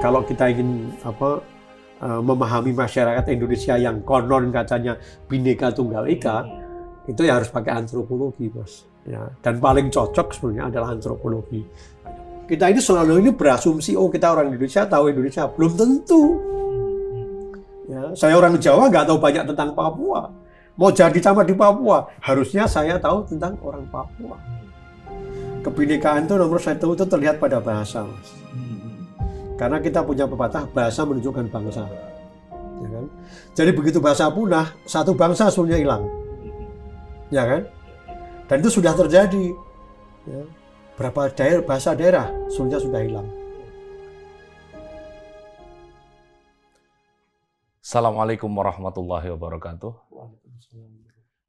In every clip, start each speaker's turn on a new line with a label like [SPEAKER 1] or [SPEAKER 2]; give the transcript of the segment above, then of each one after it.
[SPEAKER 1] Kalau kita ingin memahami masyarakat Indonesia yang konon katanya Bhinneka Tunggal Ika, itu ya harus pakai antropologi, Mas. Ya, dan paling cocok sebenarnya adalah antropologi. Kita ini selalu berasumsi, oh kita orang Indonesia tahu Indonesia, belum tentu. Ya, saya orang Jawa nggak tahu banyak tentang Papua. Mau jadi camat di Papua, harusnya saya tahu tentang orang Papua. Kebinekaan itu nomor satu itu terlihat pada bahasa, Mas. Karena kita punya pepatah, bahasa menunjukkan bangsa. Ya kan? Jadi begitu bahasa punah, satu bangsa sebenarnya hilang. Ya kan? Dan itu sudah terjadi. Ya. Berapa bahasa daerah sebenarnya sudah hilang.
[SPEAKER 2] Assalamualaikum warahmatullahi wabarakatuh.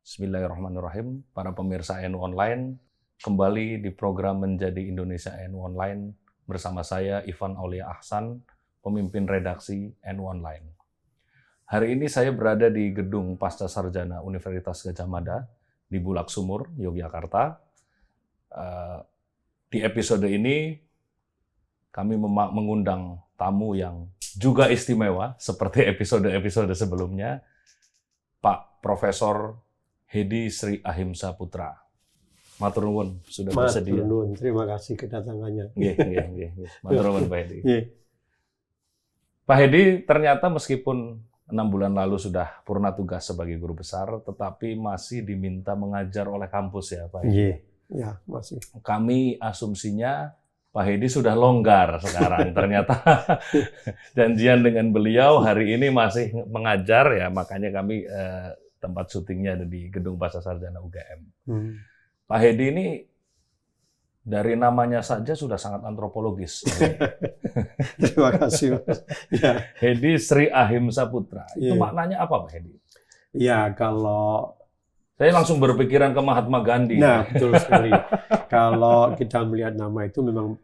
[SPEAKER 2] Bismillahirrahmanirrahim. Para pemirsa NU Online, kembali di program Menjadi Indonesia NU Online bersama saya Ivan Aulia Ahsan, pemimpin redaksi NU Online. Hari ini saya berada di Gedung Pascasarjana Universitas Gadjah Mada di Bulak Sumur, Yogyakarta. Di episode ini kami mengundang tamu yang juga istimewa seperti episode-episode sebelumnya, Pak Profesor Hedi Sri Ahimsa Putra. Matur nuwun sudah bersedia.
[SPEAKER 1] Matur nuwun, terima kasih kedatangannya.
[SPEAKER 2] Nggih. Matur nuwun Pak Hedi. Pak Hedi ternyata meskipun 6 bulan lalu sudah purna tugas sebagai guru besar, tetapi masih diminta mengajar oleh kampus ya Pak Hedi.
[SPEAKER 1] Ya, masih.
[SPEAKER 2] Kami asumsinya Pak Hedi sudah longgar sekarang. Ternyata janjian dengan beliau hari ini masih mengajar ya, makanya kami tempat syutingnya ada di Gedung Pascasarjana UGM. Pak Hedi ini dari namanya saja sudah sangat antropologis.
[SPEAKER 1] Terima kasih, Mas. Ya.
[SPEAKER 2] Hedi Sri Ahimsa Putra. Itu maknanya apa Pak Hedi?
[SPEAKER 1] Ya, kalau
[SPEAKER 2] saya langsung berpikiran ke Mahatma Gandhi.
[SPEAKER 1] Nah, betul sekali. Kalau kita melihat nama itu memang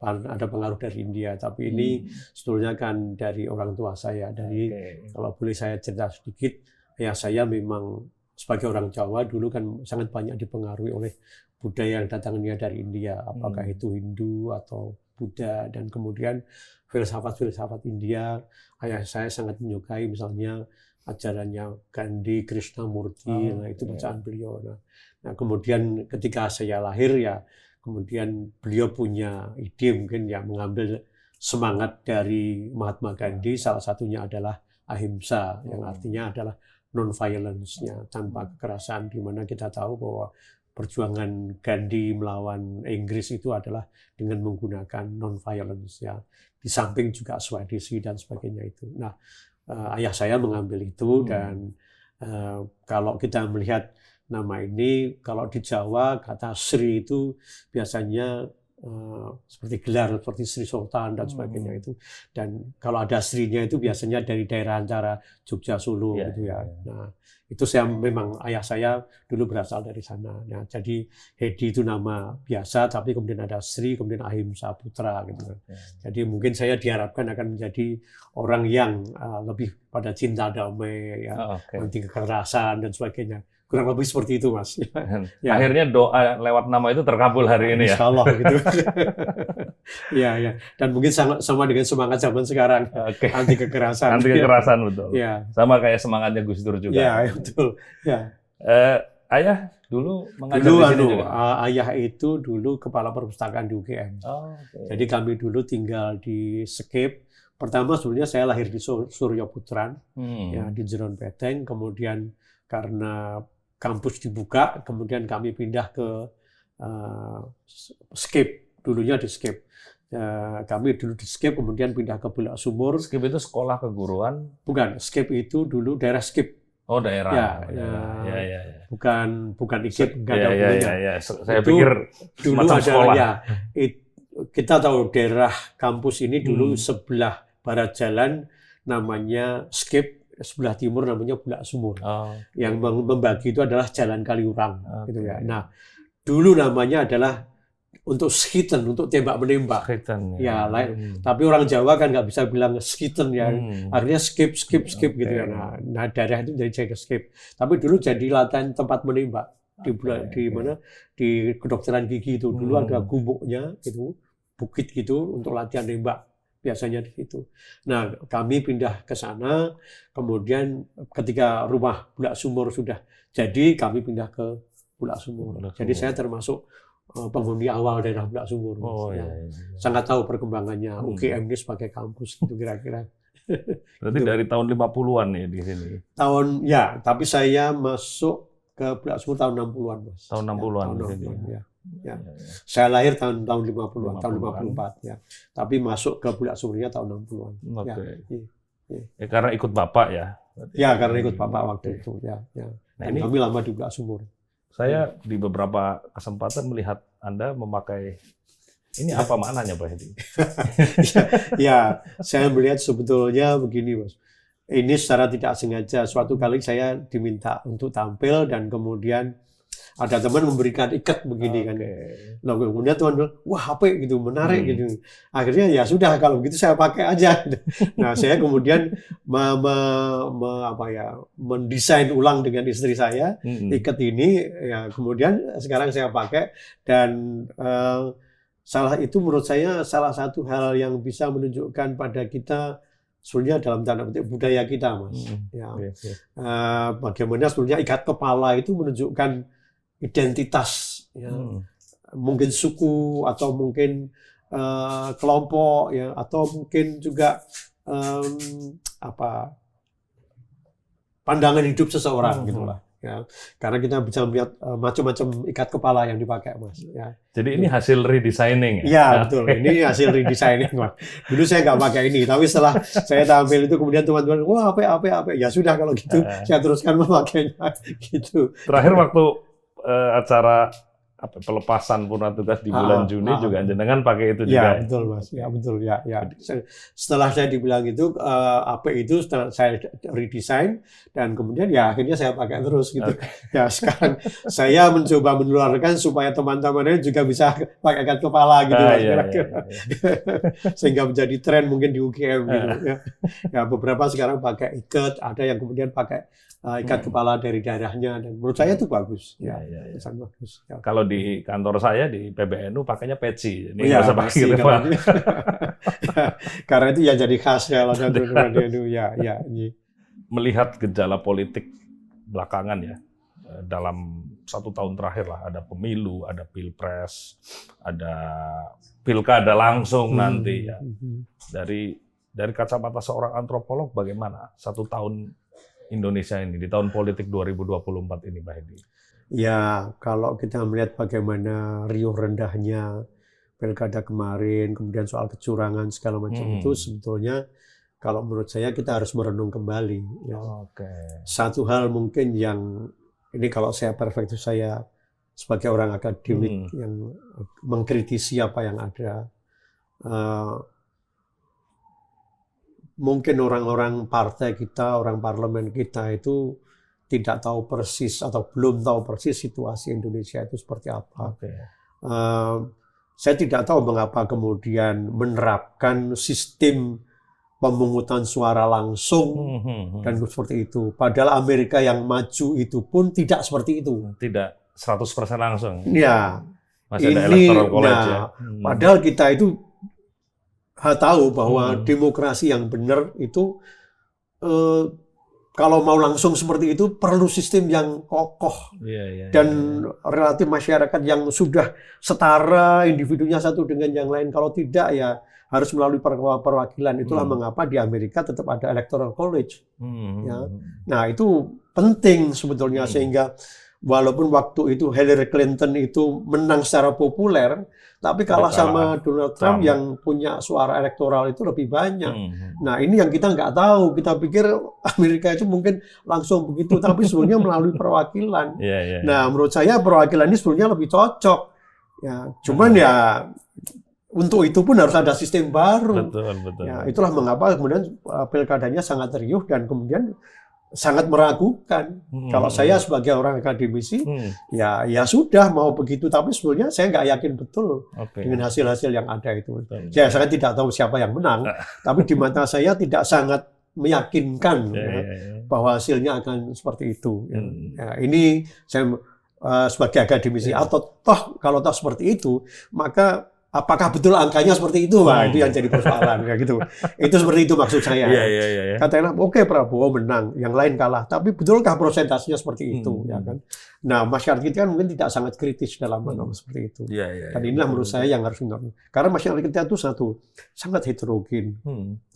[SPEAKER 1] ada pengaruh dari India, tapi ini sebetulnya kan dari orang tua saya. Kalau boleh saya cerita sedikit, ya saya memang sebagai orang Jawa dulu kan sangat banyak dipengaruhi oleh budaya yang datangnya dari India, apakah itu Hindu atau Buddha, dan kemudian filsafat-filsafat India. Ayah saya sangat menyukai misalnya ajarannya Gandhi, Krishnamurti, nah itu bacaan beliau. Nah kemudian ketika saya lahir ya, kemudian beliau punya ide mungkin yang mengambil semangat dari Mahatma Gandhi, salah satunya adalah ahimsa, yang artinya adalah non-violence-nya, tanpa kekerasan, di mana kita tahu bahwa perjuangan Gandhi melawan Inggris itu adalah dengan menggunakan non-violence ya, di samping juga Swadesi dan sebagainya itu. Nah, ayah saya mengambil itu dan kalau kita melihat nama ini, kalau di Jawa kata Sri itu biasanya seperti gelar, seperti Sri Sultan dan sebagainya itu. Dan kalau ada Sri-nya itu biasanya dari daerah antara Jogja, Solo gitu ya. Nah, itu memang ayah saya dulu berasal dari sana. Nah, jadi Hedi itu nama biasa, tapi kemudian ada Sri, kemudian Ahimsa Putra gitu. Jadi mungkin saya diharapkan akan menjadi orang yang lebih pada cinta damai, ya, anti kekerasan dan sebagainya. Kurang lebih seperti itu, Mas.
[SPEAKER 2] Ya. Akhirnya doa lewat nama itu terkabul hari ini ya.
[SPEAKER 1] Insya Allah gitu. Ya. Dan mungkin sama dengan semangat zaman sekarang, anti kekerasan.
[SPEAKER 2] Anti kekerasan betul.
[SPEAKER 1] Ya.
[SPEAKER 2] Sama kayak semangatnya Gus Dur juga.
[SPEAKER 1] Ya, betul. Ya.
[SPEAKER 2] Ayah dulu mengajar di sini juga.
[SPEAKER 1] Ayah itu dulu kepala perpustakaan di UGM. Jadi kami dulu tinggal di Skip. Pertama sebenarnya saya lahir di Suryo Putran, ya, di Jeron Peteng. Kemudian karena kampus dibuka, kemudian kami pindah ke Skip, dulunya di Skip. Kami dulu di Skip, kemudian pindah ke Bulak Sumur.
[SPEAKER 2] Skip itu sekolah keguruan?
[SPEAKER 1] Bukan, Skip itu dulu daerah Skip.
[SPEAKER 2] Oh, daerah.
[SPEAKER 1] Ya. Bukan IKIP, nggak ada hubungannya.
[SPEAKER 2] Ya. Saya pikir
[SPEAKER 1] dulu ada sekolah. Ya, kita tahu daerah kampus ini dulu sebelah barat jalan namanya Skip, sebelah timur namanya Bulak Sumur. Yang membagi itu adalah Jalan Kaliurang, gitu ya. Nah, dulu namanya adalah untuk skiten, untuk tembak menembak. Ya, tapi orang Jawa kan nggak bisa bilang skiten ya. Akhirnya skip gitu ya. Nah, daerah itu jadi skip. Tapi dulu jadi latihan tempat menembak di mana di kedokteran gigi itu dulu ada gumuknya gitu, bukit gitu untuk latihan nembak. biasanya di situ. Nah, kami pindah ke sana, kemudian ketika rumah Bulak Sumur sudah jadi, kami pindah ke Bulak Sumur. Jadi saya termasuk penghuni awal daerah Bulak Sumur. Sangat tahu perkembangannya UGM ini sebagai kampus itu kira-kira.
[SPEAKER 2] Berarti dari tahun 50-an nih di sini.
[SPEAKER 1] Tapi saya masuk ke Bulak Sumur tahun 60-an, Mas.
[SPEAKER 2] Tahun 60-an
[SPEAKER 1] tahun
[SPEAKER 2] di sini.
[SPEAKER 1] 60-an, ya. Saya lahir tahun 50-an, tahun 54 ya. Tapi masuk ke Bulak Sumurnya tahun 60-an.
[SPEAKER 2] Ya, karena ikut Bapak ya.
[SPEAKER 1] Ya, karena ikut Bapak waktu itu ya. Nah, ini kami lama di Bulak Sumur.
[SPEAKER 2] Saya di beberapa kesempatan melihat Anda memakai ini apa maknanya, Pak Hedi?
[SPEAKER 1] Ya, saya melihat sebetulnya begini, Mas. Ini secara tidak sengaja, suatu kali saya diminta untuk tampil dan kemudian ada teman memberikan ikat begini kan. Nah, kemudian teman bilang, wah HP gitu, menarik gitu. Akhirnya ya sudah, kalau begitu saya pakai aja. Nah, saya kemudian mendesain ulang dengan istri saya ikat ini, ya kemudian sekarang saya pakai dan itu menurut saya salah satu hal yang bisa menunjukkan pada kita sebenarnya dalam tanda petik budaya kita, Mas. Bagaimana sebenarnya ikat kepala itu menunjukkan identitas, ya. Mungkin suku atau mungkin kelompok, ya, atau mungkin juga pandangan hidup seseorang gitulah. Ya, karena kita bisa melihat macam-macam ikat kepala yang dipakai, Mas. Ya.
[SPEAKER 2] Jadi ini hasil redesigning ya?
[SPEAKER 1] Iya, betul. Ini hasil redesigning, Mas. Dulu saya nggak pakai ini, tapi setelah saya tampil itu kemudian teman-teman, wah apa. Ya sudah kalau gitu, saya teruskan memakainya gitu.
[SPEAKER 2] Terakhir waktu acara pelepasan purna tugas di bulan Juni juga jenengan pakai itu juga.
[SPEAKER 1] Ya, betul, Mas. Ya, betul. Ya. Setelah saya dibilang itu, AP itu setelah saya redesign dan kemudian ya akhirnya saya pakai terus gitu. Ya, sekarang saya mencoba menularkan supaya teman-teman juga bisa pakai ikat kepala gitu, Mas. Sehingga menjadi tren mungkin di UGM gitu. Ya, beberapa sekarang pakai ikat, ada yang kemudian pakai ikat kepala dari daerahnya, dan menurut saya itu bagus. Sangat bagus. Ya.
[SPEAKER 2] Kalau di kantor saya di PBNU pakainya peci, ini
[SPEAKER 1] ya,
[SPEAKER 2] bisa pakai gitu, Pak.
[SPEAKER 1] Karena itu ya jadi khas kalau di PBNU. Melihat
[SPEAKER 2] gejala politik belakangan ya, dalam 1 tahun terakhir lah, ada pemilu, ada pilpres, ada pilkada langsung nanti ya. Dari kacamata seorang antropolog, bagaimana 1 tahun Indonesia ini di tahun politik 2024 ini, Pak Hedi?
[SPEAKER 1] Ya, kalau kita melihat bagaimana riuh rendahnya pilkada kemarin, kemudian soal kecurangan segala macam itu sebetulnya kalau menurut saya kita harus merenung kembali. Ya. Satu hal mungkin yang ini kalau saya perspektif saya sebagai orang akademik yang mengkritisi apa yang ada. Mungkin orang-orang partai kita, orang parlemen kita itu tidak tahu persis atau belum tahu persis situasi Indonesia itu seperti apa. Saya tidak tahu mengapa kemudian menerapkan sistem pemungutan suara langsung dan seperti itu. Padahal Amerika yang maju itu pun tidak seperti itu.
[SPEAKER 2] Tidak 100% langsung.
[SPEAKER 1] Ya.
[SPEAKER 2] Masih ada electoral college ya.
[SPEAKER 1] Padahal kita itu tahu bahwa demokrasi yang benar itu kalau mau langsung seperti itu perlu sistem yang kokoh dan relatif masyarakat yang sudah setara individunya satu dengan yang lain. Kalau tidak ya harus melalui perwakilan. Itulah mengapa di Amerika tetap ada electoral college. Ya. Nah itu penting sebetulnya sehingga walaupun waktu itu Hillary Clinton itu menang secara populer, tapi kalah sama Donald Trump yang punya suara elektoral itu lebih banyak. Nah ini yang kita nggak tahu. Kita pikir Amerika itu mungkin langsung begitu, tapi sebenarnya melalui perwakilan. Nah menurut saya perwakilan ini sebenarnya lebih cocok. Ya, cuman ya untuk itu pun harus ada sistem baru.
[SPEAKER 2] Betul.
[SPEAKER 1] Ya, itulah mengapa kemudian pilkadanya sangat riuh dan kemudian sangat meragukan. Kalau saya sebagai orang akademisi, ya sudah mau begitu, tapi sebenarnya saya nggak yakin betul dengan hasil-hasil yang ada itu. Ya, saya tidak tahu siapa yang menang, tapi di mata saya tidak sangat meyakinkan bahwa hasilnya akan seperti itu. Ya, ini saya sebagai akademisi, atau kalau seperti itu, maka apakah betul angkanya seperti itu? Wah, itu yang jadi persoalan kayak gitu. Itu seperti itu maksud saya.
[SPEAKER 2] Iya.
[SPEAKER 1] Katakanlah, oke, Prabowo menang, yang lain kalah. Tapi betulkah prosentasenya seperti itu? Ya kan? Nah, masyarakat kita kan mungkin tidak sangat kritis dalam hal seperti itu. Dan inilah menurut saya yang harus dilakukan. Karena masyarakat kita itu sangat heterogen.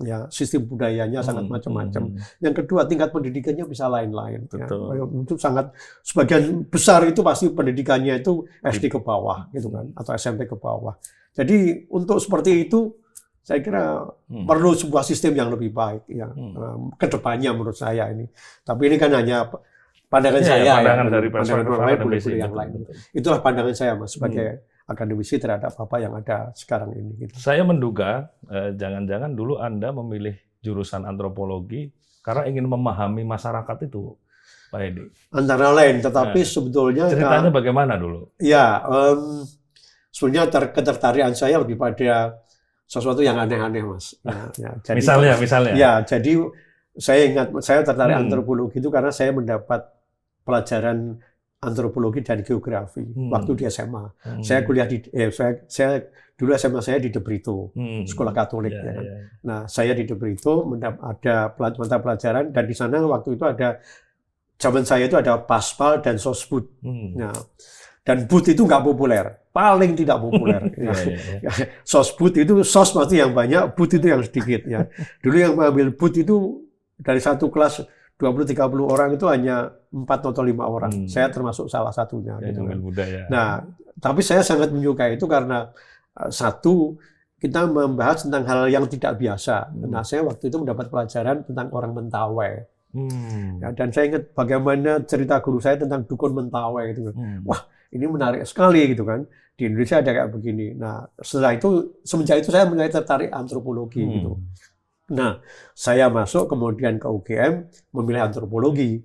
[SPEAKER 1] Ya, sistem budayanya sangat macam-macam. Yang kedua, tingkat pendidikannya bisa lain-lain. Ya. Itu sangat, sebagian besar itu pasti pendidikannya itu SD ke bawah, gitu kan, atau SMP ke bawah. Jadi untuk seperti itu, saya kira perlu sebuah sistem yang lebih baik ya ke depannya menurut saya ini. Tapi ini kan hanya pandangan saya,
[SPEAKER 2] pandangan dari
[SPEAKER 1] pandangan orang lain boleh yang lain. Itulah pandangan saya, Mas, sebagai akademisi terhadap apa yang ada sekarang ini. Gitu.
[SPEAKER 2] Saya menduga jangan-jangan dulu Anda memilih jurusan antropologi karena ingin memahami masyarakat itu, Pak Edi.
[SPEAKER 1] Antara lain, tetapi sebetulnya
[SPEAKER 2] ceritanya bagaimana dulu?
[SPEAKER 1] Ya, sebenarnya ketertarikan saya lebih pada sesuatu yang aneh-aneh, Mas. Jadi, misalnya. Ya, jadi saya ingat saya tertarik antropologi itu karena saya mendapat pelajaran antropologi dan geografi waktu di SMA. Saya kuliah saya dulu SMA saya di De Brito, sekolah Katolik. Ya kan? Nah, saya di De Brito ada mata pelajaran dan di sana waktu itu zaman saya itu ada Paspal dan Sosbud. Nah, dan BUD itu nggak populer, paling tidak populer. Sosbud itu sos pasti yang banyak, BUD itu yang sedikit. Ya. Dulu yang mengambil BUD itu dari satu kelas 20-30 orang itu hanya 4 atau 5 orang. Saya termasuk salah satunya. Gitu kan. Nah, tapi saya sangat menyukai itu karena satu, kita membahas tentang hal yang tidak biasa. Nah, saya waktu itu mendapat pelajaran tentang orang Mentawai. Ya, dan saya ingat bagaimana cerita guru saya tentang dukun Mentawai gitu. Wah, ini menarik sekali gitu kan. Di Indonesia ada kayak begini. Nah, semenjak itu saya mulai tertarik antropologi gitu. Nah, saya masuk kemudian ke UGM memilih antropologi.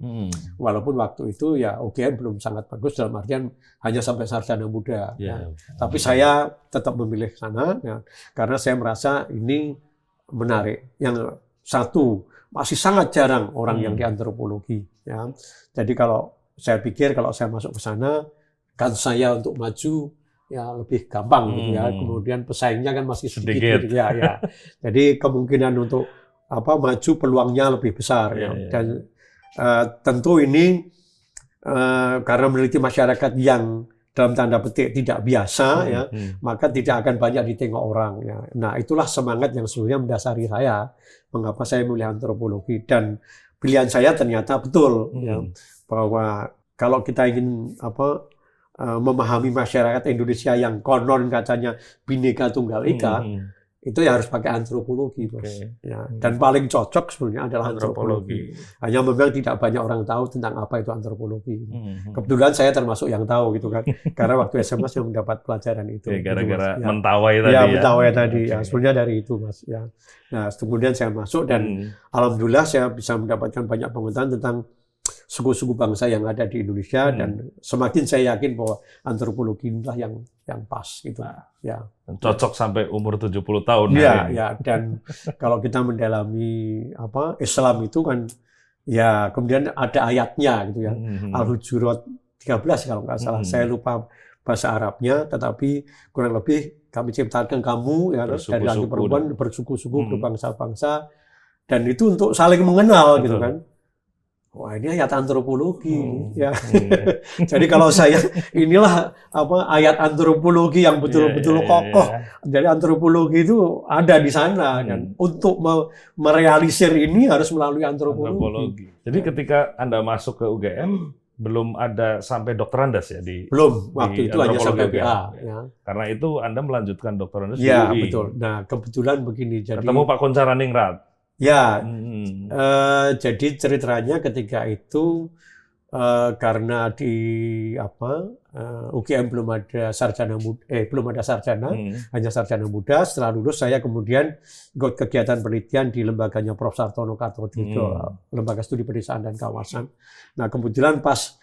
[SPEAKER 1] Walaupun waktu itu ya UGM belum sangat bagus dalam artian hanya sampai sarjana muda. Ya. Tapi saya tetap memilih sana ya, karena saya merasa ini menarik. Yang satu, masih sangat jarang orang yang di antropologi. Ya. Jadi kalau saya pikir kalau saya masuk ke sana, kan saya untuk maju ya lebih gampang gitu ya. Kemudian pesaingnya kan masih sedikit. Gitu, ya. Jadi kemungkinan untuk maju peluangnya lebih besar. Ya. Dan tentu ini karena meneliti masyarakat yang dalam tanda petik tidak biasa, ya, maka tidak akan banyak ditengok orang. Ya. Nah, itulah semangat yang sebenarnya mendasari saya mengapa saya memilih antropologi, dan pilihan saya ternyata betul, ya, bahwa kalau kita ingin memahami masyarakat Indonesia yang konon katanya Bhinneka Tunggal Ika, itu ya harus pakai antropologi, Mas. Ya, dan paling cocok sebenarnya adalah antropologi. Hanya memang tidak banyak orang tahu tentang apa itu antropologi. Kebetulan saya termasuk yang tahu gitu kan, karena waktu SMA saya mendapat pelajaran itu.
[SPEAKER 2] Gara-gara
[SPEAKER 1] gitu,
[SPEAKER 2] Mentawai tadi.
[SPEAKER 1] Ya, Mentawai tadi. Ya, sebenarnya dari itu, Mas. Ya. Nah, kemudian saya masuk dan alhamdulillah saya bisa mendapatkan banyak pengetahuan tentang suku-suku bangsa yang ada di Indonesia, dan semakin saya yakin bahwa antropologi inilah yang pas gitu. Ya.
[SPEAKER 2] Cocok sampai umur 70 tahun.
[SPEAKER 1] Ya, dan kalau kita mendalami Islam itu kan ya kemudian ada ayatnya gitu ya. Al-Hujurat 13 kalau nggak salah. Saya lupa bahasa Arabnya, tetapi kurang lebih kami ciptakan kamu ya dari laki perempuan bersuku-suku, berbangsa-bangsa, dan itu untuk saling mengenal. Betul. Gitu kan. Wah, ini ayat antropologi, ya. Jadi kalau saya inilah ayat antropologi yang betul-betul kokoh. Jadi antropologi itu ada di sana, dan untuk merealisir ini harus melalui antropologi.
[SPEAKER 2] Jadi ketika Anda masuk ke UGM belum ada sampai doktorandas ya di
[SPEAKER 1] belum waktu itu hanya sampai BA. Ya.
[SPEAKER 2] Karena itu Anda melanjutkan doktorandas di
[SPEAKER 1] UI.
[SPEAKER 2] UI.
[SPEAKER 1] Betul. Nah, kebetulan begini. Jadi
[SPEAKER 2] ketemu Pak Koncaraningrat.
[SPEAKER 1] Ya, jadi ceritanya ketika itu karena di UGM belum ada sarjana hanya sarjana muda. Setelah lulus saya kemudian ikut kegiatan penelitian di lembaganya Prof. Sartono Kartodiro, Lembaga Studi Pedesaan dan Kawasan. Nah, kebetulan pas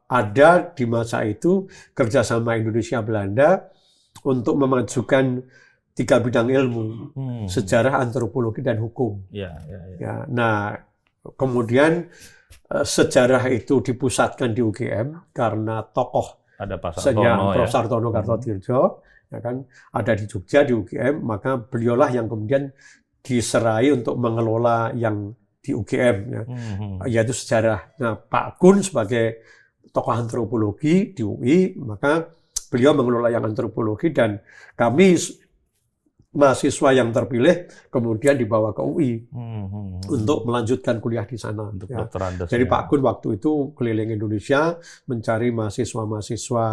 [SPEAKER 1] ada di masa itu kerjasama Indonesia Belanda untuk memajukan 3 bidang ilmu, sejarah, antropologi, dan hukum. Ya, nah, kemudian sejarah itu dipusatkan di UGM karena tokoh
[SPEAKER 2] Ada Pak
[SPEAKER 1] Prof.
[SPEAKER 2] Sartono
[SPEAKER 1] Sartono Kartodirjo, ya kan, ada di Jogja di UGM, maka beliaulah yang kemudian diserai untuk mengelola yang di UGM, ya, yaitu sejarah. Nah, Pak Kun sebagai tokoh antropologi di UI, maka beliau mengelola yang antropologi dan kami mahasiswa yang terpilih kemudian dibawa ke UI untuk melanjutkan kuliah di sana.
[SPEAKER 2] Untuk
[SPEAKER 1] Ya.
[SPEAKER 2] doktorandes.
[SPEAKER 1] Jadi Pak Kun waktu itu keliling Indonesia mencari mahasiswa-mahasiswa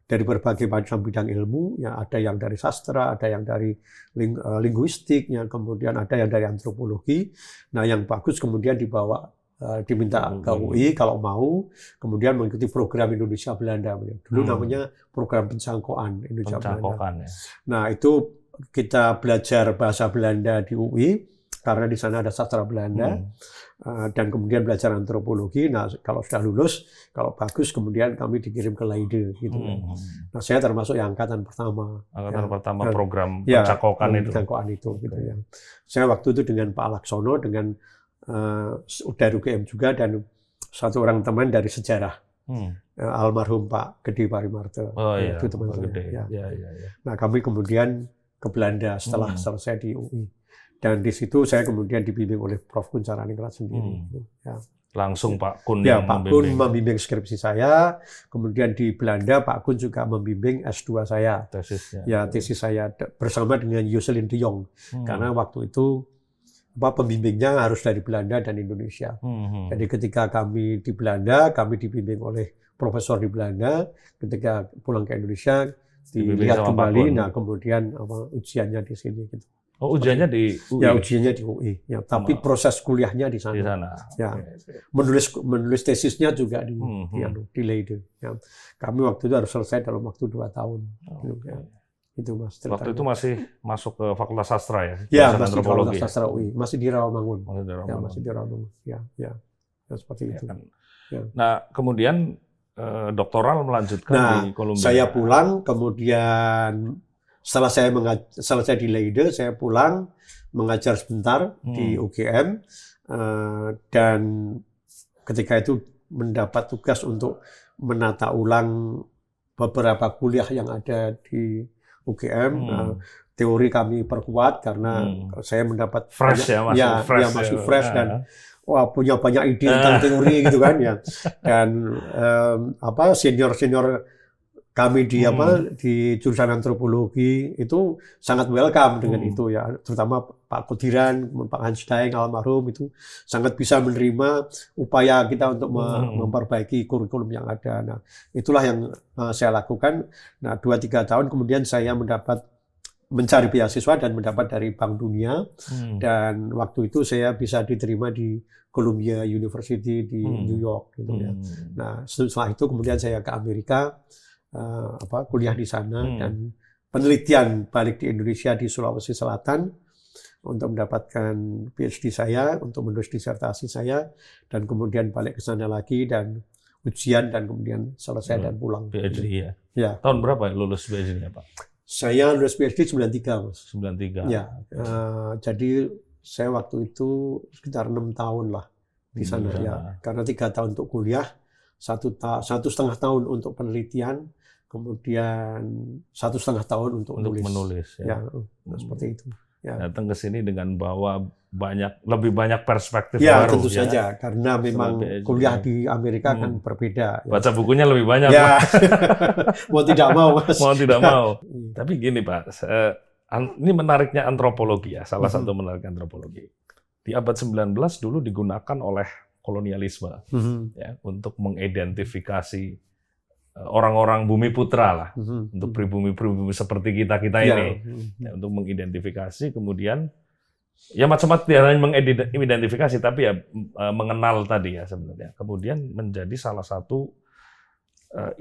[SPEAKER 1] dari berbagai macam bidang ilmu, ya ada yang dari sastra, ada yang dari linguistik, ya, kemudian ada yang dari antropologi. Nah, yang bagus kemudian dibawa, diminta ke UI kalau mau, kemudian mengikuti program Indonesia Belanda. Dulu namanya program pencangkokan Indonesia Belanda.
[SPEAKER 2] Ya.
[SPEAKER 1] Nah, itu kita belajar bahasa Belanda di UI karena di sana ada sastra Belanda. Dan kemudian belajar antropologi. Nah, kalau sudah lulus, kalau bagus, kemudian kami dikirim ke Leiden gitu. Nah, saya termasuk yang angkatan pertama.
[SPEAKER 2] Angkatan pertama program pencangkokan
[SPEAKER 1] itu. Gitu, ya. Saya waktu itu dengan Pak Laksono, dengan dari UGM juga, dan satu orang teman dari sejarah, almarhum Pak Gede Parimarto. Itu teman saya. Ya. Nah, kami kemudian ke Belanda setelah selesai di UI. Dan di situ saya kemudian dibimbing oleh Prof. Kun Caraningrat sendiri. Ya.
[SPEAKER 2] Langsung Pak Kun
[SPEAKER 1] yang Kun membimbing skripsi saya, kemudian di Belanda Pak Kun juga membimbing S2 saya. Tesis saya bersama dengan Jocelyn de Jong. Karena waktu itu pembimbingnya harus dari Belanda dan Indonesia. Jadi ketika kami di Belanda, kami dibimbing oleh profesor di Belanda. Ketika pulang ke Indonesia, dilihat kembali, nah kemudian ujiannya di sini. Gitu.
[SPEAKER 2] Oh, ujiannya di UI?
[SPEAKER 1] Ya, ujiannya di UI. Ya, tapi proses kuliahnya di sana.
[SPEAKER 2] Di sana.
[SPEAKER 1] Ya. Menulis tesisnya juga di Leiden. Ya. Kami waktu itu harus selesai dalam waktu 2 tahun. Ya. Itu Mas. Ceritanya.
[SPEAKER 2] Waktu itu masih masuk ke Fakultas Sastra ya?
[SPEAKER 1] Ya, masih di Fakultas Sastra UI. Masih di Rawamangun. Masih di Rawamangun. Ya. Seperti itu.
[SPEAKER 2] Kan. Ya. Nah, kemudian doktoral melanjutkan di Columbia.
[SPEAKER 1] Saya pulang, kemudian setelah saya selesai di Leiden, saya pulang mengajar sebentar di UGM, dan ketika itu mendapat tugas untuk menata ulang beberapa kuliah yang ada di UGM. Teori kami perkuat karena saya mendapat
[SPEAKER 2] fresh
[SPEAKER 1] masih fresh dan punya banyak ide tentang teori gitu kan ya. Dan senior kami di di jurusan antropologi itu sangat welcome dengan itu ya, terutama Pak Kodiran, Pak Hans Daeng almarhum itu sangat bisa menerima upaya kita untuk memperbaiki kurikulum yang ada. Nah, itulah yang saya lakukan. Nah, 2-3 tahun kemudian saya mencari beasiswa dan mendapat dari Bank Dunia, dan waktu itu saya bisa diterima di Columbia University di New York gitu ya. Nah, setelah itu kemudian saya ke Amerika, kuliah di sana dan penelitian balik di Indonesia di Sulawesi Selatan untuk mendapatkan PhD saya, untuk menulis disertasi saya, dan kemudian balik ke sana lagi dan ujian dan kemudian selesai dan pulang.
[SPEAKER 2] PhD ya.
[SPEAKER 1] Ya.
[SPEAKER 2] Tahun berapa lulus PhD-nya, Pak?
[SPEAKER 1] Saya lulus PhD 93, Mas.
[SPEAKER 2] 93.
[SPEAKER 1] Ya. Jadi saya waktu itu sekitar 6 tahun lah di sana ya. Karena 3 tahun untuk kuliah, 1,5 tahun untuk penelitian, kemudian 1,5 tahun untuk menulis. Ya, seperti itu. Ya.
[SPEAKER 2] Datang ke sini dengan bawa lebih banyak perspektif
[SPEAKER 1] ya,
[SPEAKER 2] baru.
[SPEAKER 1] Tentu saja, karena memang kuliah di Amerika kan berbeda.
[SPEAKER 2] Baca bukunya lebih banyak.
[SPEAKER 1] Ya. Mau tidak mau, Mas.
[SPEAKER 2] Mau tidak mau. Tapi gini, Pak, ini menariknya antropologi ya, salah satu menariknya antropologi. Di abad 19 dulu digunakan oleh kolonialisme ya, untuk mengidentifikasi orang-orang bumi putra lah, untuk pribumi-pribumi seperti kita ini, ya, untuk mengidentifikasi, kemudian ya macam-macam, tidak hanya mengidentifikasi, tapi ya mengenal tadi ya sebenarnya. Kemudian menjadi salah satu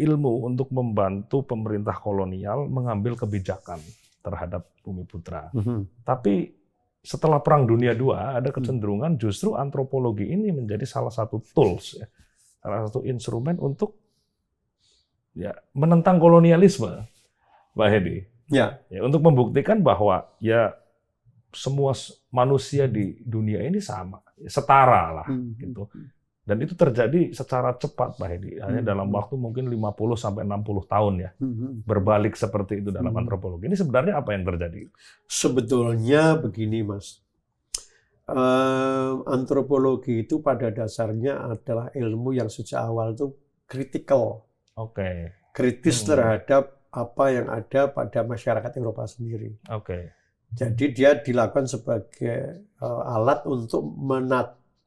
[SPEAKER 2] ilmu untuk membantu pemerintah kolonial mengambil kebijakan terhadap bumi putra. Tapi setelah Perang Dunia II ada kecenderungan justru antropologi ini menjadi salah satu tools, ya, salah satu instrumen untuk ya menentang kolonialisme, Pak Hedi. Ya, untuk membuktikan bahwa ya semua manusia di dunia ini sama, setara lah gitu. Dan itu terjadi secara cepat, Pak Hedi. Hanya dalam waktu mungkin 50 sampai 60 tahun ya. Berbalik seperti itu dalam antropologi. Ini sebenarnya apa yang terjadi?
[SPEAKER 1] Sebetulnya begini, Mas. Antropologi itu pada dasarnya adalah ilmu yang sejak awal itu kritikal.
[SPEAKER 2] Oke.
[SPEAKER 1] Kritis terhadap apa yang ada pada masyarakat Eropa sendiri.
[SPEAKER 2] Oke.
[SPEAKER 1] Jadi dia dilakukan sebagai alat untuk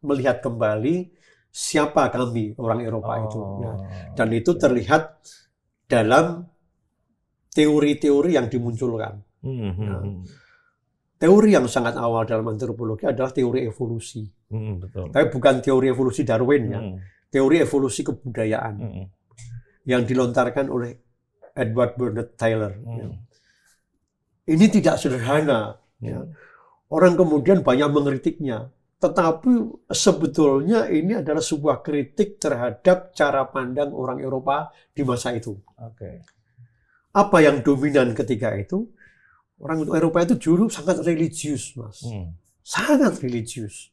[SPEAKER 1] melihat kembali siapa kami orang Eropa itu. Ya. Dan itu terlihat dalam teori-teori yang dimunculkan. Nah, teori yang sangat awal dalam antropologi adalah teori evolusi.
[SPEAKER 2] Betul.
[SPEAKER 1] Tapi bukan teori evolusi Darwin ya. Teori evolusi kebudayaan yang dilontarkan oleh Edward Bernard Taylor. Ya. Ini tidak sederhana. Ya. Orang kemudian banyak mengkritiknya. Tetapi sebetulnya ini adalah sebuah kritik terhadap cara pandang orang Eropa di masa itu. Apa yang dominan ketika itu? Orang Eropa itu dulu sangat religius, Mas. Sangat religius.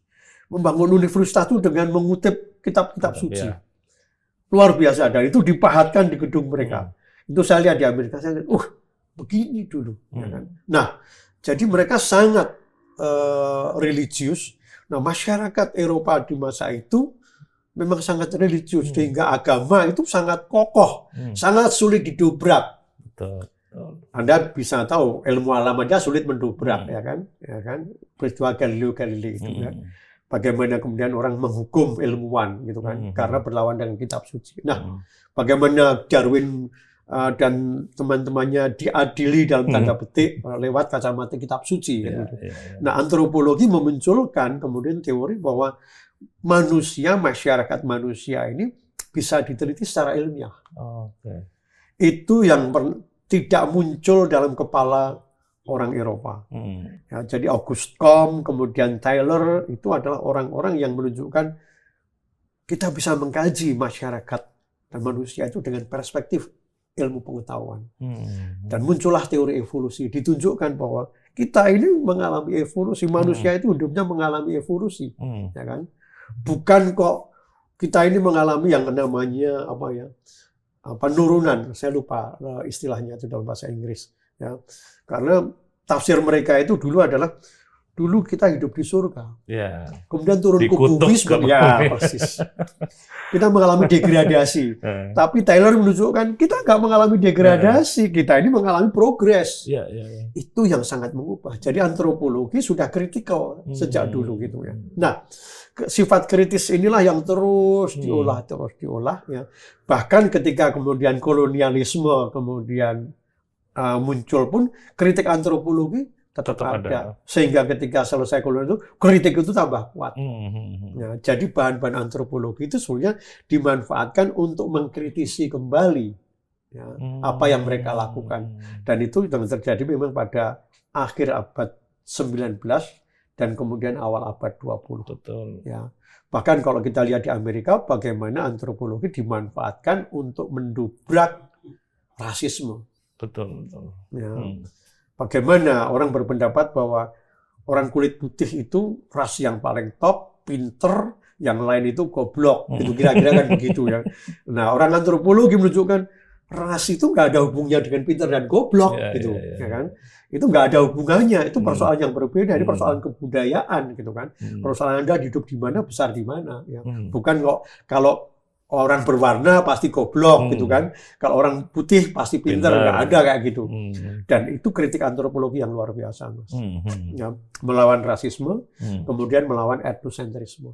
[SPEAKER 1] Membangun universitas itu dengan mengutip kitab-kitab suci. Luar biasa. Dan itu dipahatkan di gedung mereka. Itu saya lihat di Amerika. Saya lihat, begini dulu. Ya kan? Nah, jadi mereka sangat religius. Nah, masyarakat Eropa di masa itu memang sangat religius, sehingga agama itu sangat kokoh, sangat sulit didobrak.
[SPEAKER 2] Betul.
[SPEAKER 1] Anda bisa tahu ilmu alam aja sulit mendobrak, ya kan? Peristiwa Galileo Galilei itu kan. Bagaimana kemudian orang menghukum ilmuwan gitu kan, karena berlawan dengan kitab suci. Nah, bagaimana Darwin dan teman-temannya diadili dalam tanda petik lewat kacamata kitab suci. Nah, antropologi memunculkan kemudian teori bahwa masyarakat manusia ini bisa diteliti secara ilmiah. Itu yang tidak muncul dalam kepala orang Eropa. Ya, jadi Auguste Comte, kemudian Taylor, itu adalah orang-orang yang menunjukkan kita bisa mengkaji masyarakat dan manusia itu dengan perspektif ilmu pengetahuan. Dan muncullah teori evolusi, ditunjukkan bahwa kita ini mengalami evolusi, manusia itu hidupnya mengalami evolusi, ya kan? Bukan kok kita ini mengalami yang namanya penurunan. Saya lupa istilahnya itu dalam bahasa Inggris, ya. Karena tafsir mereka itu dulu kita hidup di surga, kemudian turun ke bumi, persis. Kita mengalami degradasi. Tapi Taylor menunjukkan kita nggak mengalami degradasi, kita ini mengalami progres. Itu yang sangat mengubah. Jadi antropologi sudah kritikal sejak dulu gitu ya. Nah, sifat kritis inilah yang terus diolah. Ya. Bahkan ketika kemudian kolonialisme kemudian muncul pun kritik antropologi tetap ada. Sehingga ketika selesai kolonial itu, kritik itu tambah kuat. Nah, jadi bahan-bahan antropologi itu sebenarnya dimanfaatkan untuk mengkritisi kembali ya, apa yang mereka lakukan. Dan itu yang terjadi memang pada akhir abad 19 dan kemudian awal abad 20.
[SPEAKER 2] Betul.
[SPEAKER 1] Ya. Bahkan kalau kita lihat di Amerika, bagaimana antropologi dimanfaatkan untuk mendobrak rasisme.
[SPEAKER 2] Betul.
[SPEAKER 1] Ya. Bagaimana orang berpendapat bahwa orang kulit putih itu ras yang paling top, pinter, yang lain itu goblok, gitu kira-kira kan begitu ya. Nah, orang antropologi menunjukkan ras itu nggak ada hubungannya dengan pinter dan goblok, ya kan? Itu nggak ada hubungannya, itu persoalan yang berbeda, ini persoalan kebudayaan, gitu kan? Persoalan Anda hidup di mana, besar di mana, ya. Bukan kok kalau orang berwarna pasti goblok gitu kan. Kalau orang putih pasti pinter, nggak ada kayak gitu. Dan itu kritik antropologi yang luar biasa, Mas. Ya, melawan rasisme, kemudian melawan etnosentrisme.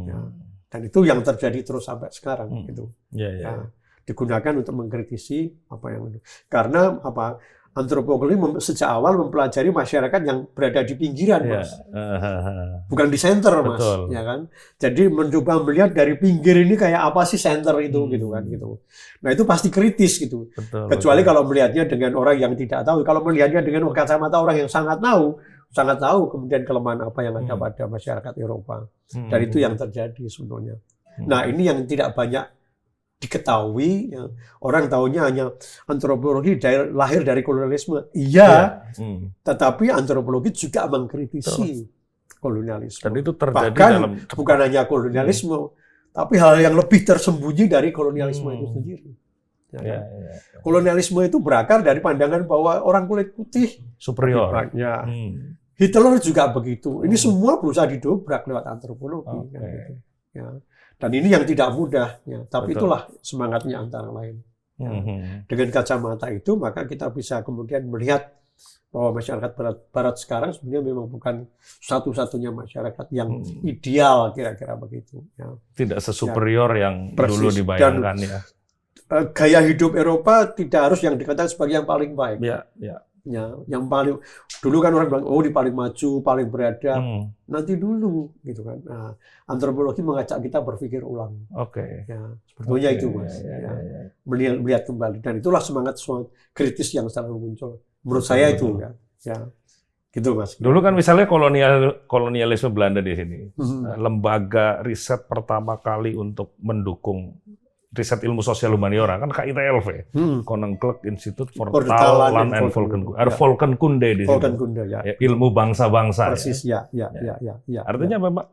[SPEAKER 1] Ya. Dan itu yang terjadi terus sampai sekarang gitu. Ya, digunakan untuk mengkritisi apa yang karena antropologi sejak awal mempelajari masyarakat yang berada di pinggiran, Mas. Bukan di center, Mas. Ya kan? Jadi mencoba melihat dari pinggir ini kayak apa sih center itu, gitu kan, gitu. Nah, itu pasti kritis, gitu. Kecuali kalau melihatnya dengan orang yang tidak tahu. Kalau melihatnya dengan kacamata orang yang sangat tahu kemudian kelemahan apa yang ada pada masyarakat Eropa. Dan itu yang terjadi sebetulnya. Nah, ini yang tidak banyak diketahui, ya. Orang tahunya hanya antropologi lahir dari kolonialisme. Iya, tetapi antropologi juga mengkritisi kolonialisme.
[SPEAKER 2] Dan itu terjadi
[SPEAKER 1] bahkan bukan hanya kolonialisme, Tapi hal yang lebih tersembunyi dari kolonialisme itu sendiri. Kolonialisme itu berakar dari pandangan bahwa orang kulit putih
[SPEAKER 2] superior.
[SPEAKER 1] Hitler juga begitu. Ini semua berusaha didobrak lewat antropologi. Kan, gitu. Dan ini yang tidak mudah. Tapi itulah semangatnya antara lain. Dengan kacamata itu, maka kita bisa kemudian melihat bahwa masyarakat Barat sekarang sebenarnya memang bukan satu-satunya masyarakat yang ideal, kira-kira begitu.
[SPEAKER 2] Tidak sesuperior yang dulu dibayangkan.
[SPEAKER 1] Dan, gaya hidup Eropa tidak harus yang dikatakan sebagai yang paling baik. Yang paling dulu kan orang bilang, oh ini paling maju, paling beradab. Nanti dulu, gitu kan. Nah, antropologi mengajak kita berpikir ulang. Sebetulnya itu, Mas. Melihat kembali. Dan itulah semangat kritis yang selalu muncul. Menurut saya itu, gitu, Mas.
[SPEAKER 2] Dulu kan misalnya kolonialisme Belanda di sini, lembaga riset pertama kali untuk mendukung riset ilmu sosial humaniora kan KITLV, Koninklijk Instituut voor Taal, Land en Volkenkunde. Ada Volkenkunde di sini.
[SPEAKER 1] Volkenkunde,
[SPEAKER 2] ilmu bangsa-bangsa.
[SPEAKER 1] Persis,
[SPEAKER 2] Artinya memang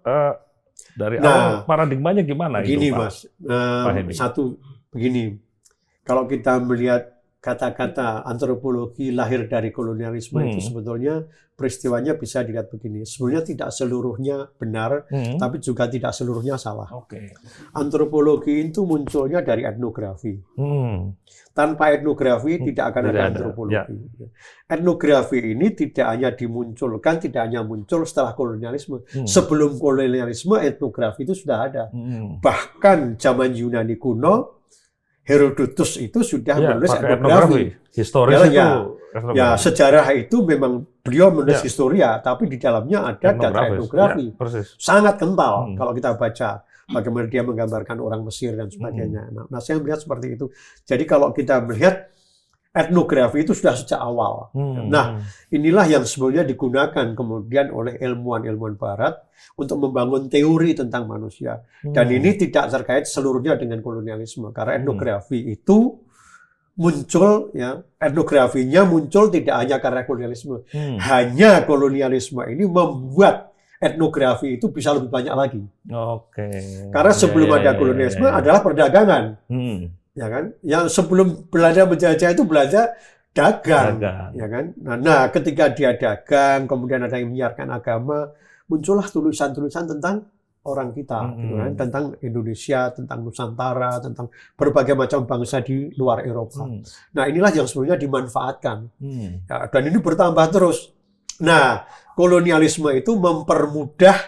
[SPEAKER 2] dari awal paradigmanya gimana
[SPEAKER 1] begini,
[SPEAKER 2] itu,
[SPEAKER 1] Mas. Satu begini, kalau kita melihat kata-kata antropologi lahir dari kolonialisme itu sebetulnya peristiwanya bisa dilihat begini. Sebenarnya tidak seluruhnya benar, tapi juga tidak seluruhnya salah. Antropologi itu munculnya dari etnografi. Tanpa etnografi tidak akan ada antropologi. Etnografi ini tidak hanya dimunculkan, tidak hanya muncul setelah kolonialisme. Sebelum kolonialisme, etnografi itu sudah ada. Bahkan zaman Yunani kuno, Herodotus itu sudah menulis etnografi.
[SPEAKER 2] Historis itu.
[SPEAKER 1] Sejarah itu memang beliau menulis historia, tapi di dalamnya ada data etnografi. Sangat kental kalau kita baca bagaimana dia menggambarkan orang Mesir dan sebagainya. Nah, saya melihat seperti itu. Jadi kalau kita melihat etnografi itu sudah sejak awal. Nah, inilah yang sebenarnya digunakan kemudian oleh ilmuwan-ilmuwan Barat untuk membangun teori tentang manusia. Dan ini tidak terkait seluruhnya dengan kolonialisme, karena etnografi itu muncul, etnografinya muncul tidak hanya karena kolonialisme. Hanya kolonialisme ini membuat etnografi itu bisa lebih banyak lagi. Karena sebelum ada kolonialisme adalah perdagangan. Ya kan? Yang sebelum Belanda menjajah itu Belanda dagang. Ya kan? Nah, ketika dia dagang, kemudian ada yang menyiarkan agama, muncullah tulisan-tulisan tentang orang kita, gitu kan? Tentang Indonesia, tentang Nusantara, tentang berbagai macam bangsa di luar Eropa. Nah, inilah yang sebenarnya dimanfaatkan. Dan ini bertambah terus. Nah, kolonialisme itu mempermudah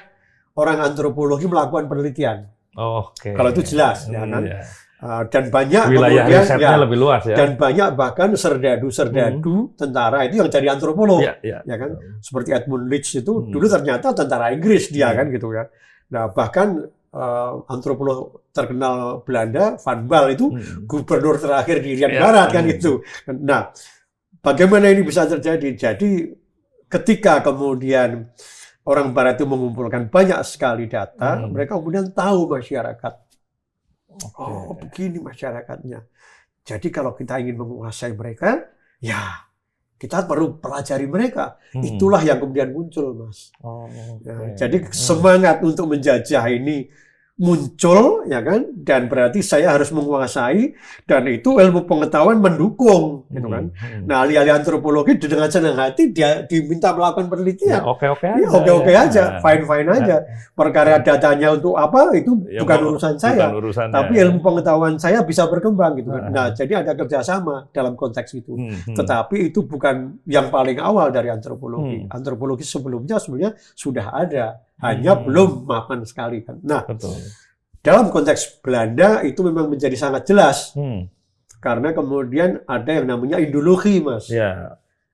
[SPEAKER 1] orang antropologi melakukan penelitian. Kalau itu jelas, ya kan? Dan banyak
[SPEAKER 2] wilayah
[SPEAKER 1] kemudian
[SPEAKER 2] risetnya lebih luas, ya.
[SPEAKER 1] Dan banyak bahkan serdadu-serdadu tentara itu yang jadi antropolog, ya kan? Seperti Edmund Leach itu dulu ternyata tentara Inggris dia kan gitu ya. Nah, bahkan antropolog terkenal Belanda Van Baal itu gubernur terakhir di Irian Barat kan itu. Nah, bagaimana ini bisa terjadi? Jadi ketika kemudian orang Barat itu mengumpulkan banyak sekali data, mereka kemudian tahu masyarakat. Oh, begini masyarakatnya. Jadi kalau kita ingin menguasai mereka, ya kita perlu pelajari mereka. Itulah yang kemudian muncul, Mas. Jadi semangat untuk menjajah ini muncul, ya kan? Dan berarti saya harus menguasai, dan itu ilmu pengetahuan mendukung, gitu kan? Nah, ahli-ahli antropologi dengan senang hati dia diminta melakukan penelitian.
[SPEAKER 2] Oke-oke aja.
[SPEAKER 1] Ya, oke-oke aja, fine-fine aja. Perkara datanya untuk apa itu bukan urusan saya, tapi ilmu pengetahuan saya bisa berkembang, gitu kan? Nah, jadi ada kerjasama dalam konteks itu. Tetapi itu bukan yang paling awal dari antropologi. Antropologi sebelumnya sebenarnya sudah ada. Hanya belum mapan sekali kan. Nah, dalam konteks Belanda itu memang menjadi sangat jelas. Karena kemudian ada yang namanya Indologi, Mas.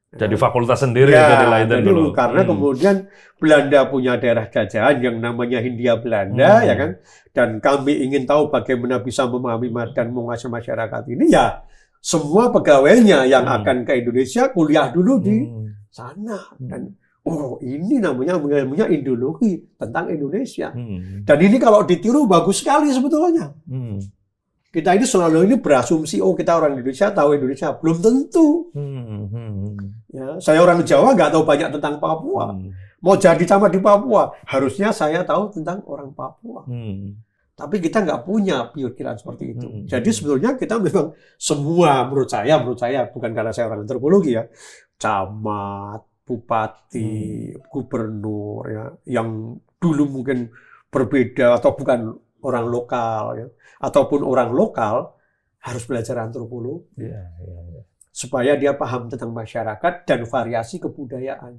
[SPEAKER 2] Jadi fakultas sendiri dari Leiden dulu.
[SPEAKER 1] Karena kemudian Belanda punya daerah jajahan yang namanya Hindia Belanda, ya kan? Dan kami ingin tahu bagaimana bisa memahami dan menguasai masyarakat ini, ya semua pegawainya yang akan ke Indonesia kuliah dulu di sana. Dan oh, ini namanya ilmunya Indologi tentang Indonesia. Dan ini kalau ditiru bagus sekali sebetulnya. Kita ini selalu ini berasumsi, oh kita orang Indonesia tahu Indonesia. Belum tentu. Ya, saya orang Jawa nggak tahu banyak tentang Papua. Mau jadi camat di Papua, harusnya saya tahu tentang orang Papua. Tapi kita nggak punya pikiran seperti itu. Jadi sebetulnya kita memang semua, menurut saya bukan karena saya orang antropologi ya, camat, bupati, gubernur ya, yang dulu mungkin berbeda atau bukan orang lokal ya, ataupun orang lokal harus belajar antropologi supaya dia paham tentang masyarakat dan variasi kebudayaan.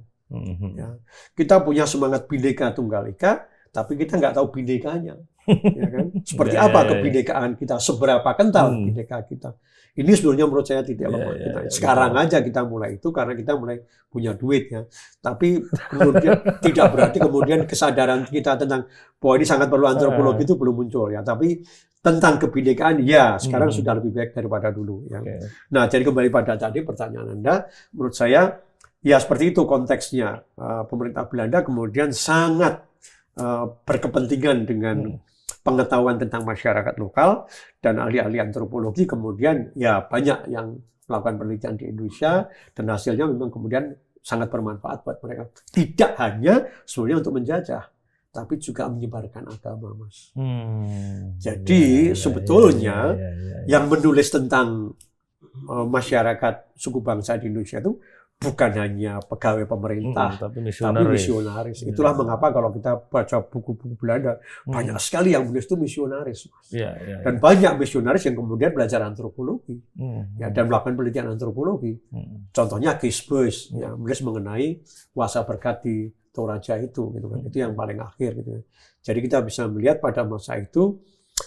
[SPEAKER 1] Ya. Kita punya semangat Bhinneka Tunggal Ika, tapi kita nggak tahu bhinnekanya. Ya kan? Seperti apa kebinekaan kita, seberapa kental bineka kita. Ini sebenarnya menurut saya titik lemah kita. Sekarang aja kita mulai itu karena kita mulai punya duit ya. Tapi kemudian tidak berarti kemudian kesadaran kita tentang bahwa ini sangat perlu antropologi itu belum muncul ya. Tapi tentang kebinekaan ya sekarang sudah lebih baik daripada dulu ya. Nah, jadi kembali pada tadi pertanyaan Anda, menurut saya ya seperti itu konteksnya. Pemerintah Belanda kemudian sangat berkepentingan dengan pengetahuan tentang masyarakat lokal dan ahli-ahli antropologi kemudian ya banyak yang melakukan penelitian di Indonesia dan hasilnya memang kemudian sangat bermanfaat buat mereka. Tidak hanya sebenarnya untuk menjajah, tapi juga menyebarkan agama, Mas. Jadi sebetulnya yang menulis tentang masyarakat suku bangsa di Indonesia itu bukan hanya pegawai pemerintah, tapi misionaris. Itulah mengapa kalau kita baca buku-buku Belanda, banyak sekali yang menulis itu misionaris. Dan banyak misionaris yang kemudian belajar antropologi ya, dan melakukan penelitian antropologi. Contohnya Kees Buys, yang menulis mengenai kuasa berkat di Toraja itu, gitu kan. Itu yang paling akhir. Gitu. Jadi kita bisa melihat pada masa itu,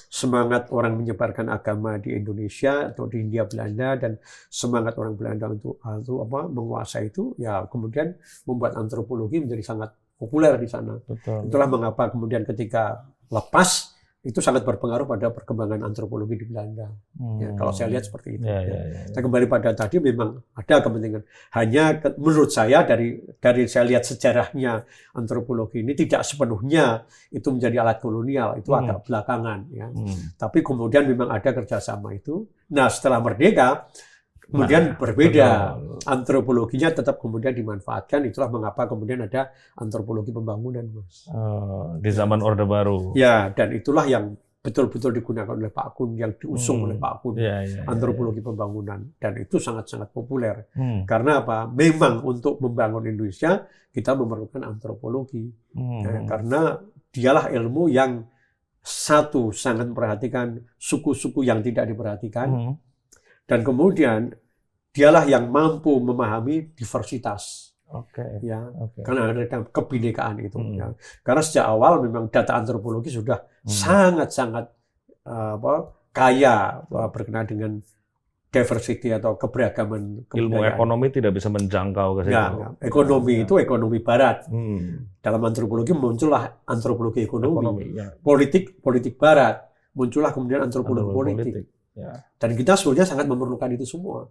[SPEAKER 1] semangat orang menyebarkan agama di Indonesia atau di Hindia Belanda dan semangat orang Belanda untuk menguasai itu ya kemudian membuat antropologi menjadi sangat populer di sana. Itulah mengapa kemudian ketika lepas itu sangat berpengaruh pada perkembangan antropologi di Belanda. Ya, kalau saya lihat seperti itu. Kita kembali pada tadi memang ada kepentingan. Hanya menurut saya dari saya lihat sejarahnya antropologi ini tidak sepenuhnya itu menjadi alat kolonial, itu agak belakangan. Ya. Tapi kemudian memang ada kerjasama itu. Nah setelah merdeka kemudian berbeda. Antropologinya tetap kemudian dimanfaatkan. Itulah mengapa kemudian ada antropologi pembangunan, Mas.
[SPEAKER 2] Di zaman Orde Baru.
[SPEAKER 1] Ya, dan itulah yang betul-betul digunakan oleh Pak Kun, yang diusung oleh Pak Kun. Antropologi pembangunan. Dan itu sangat-sangat populer. Karena apa? Memang untuk membangun Indonesia, kita memerlukan antropologi. Karena dialah ilmu yang satu, sangat memperhatikan suku-suku yang tidak diperhatikan. Dan kemudian dialah yang mampu memahami diversitas, karena ada kebinekaan itu. Ya. Karena sejak awal memang data antropologi sudah sangat-sangat kaya berkenaan dengan diversity atau keberagaman kebudayaan.
[SPEAKER 2] Ilmu ekonomi tidak bisa menjangkau ke situ.
[SPEAKER 1] Ekonomi itu ekonomi Barat. Dalam antropologi muncullah antropologi ekonomi. Politik Barat. Muncullah kemudian antropologi politik. Dan kita sebenarnya sangat memerlukan itu semua.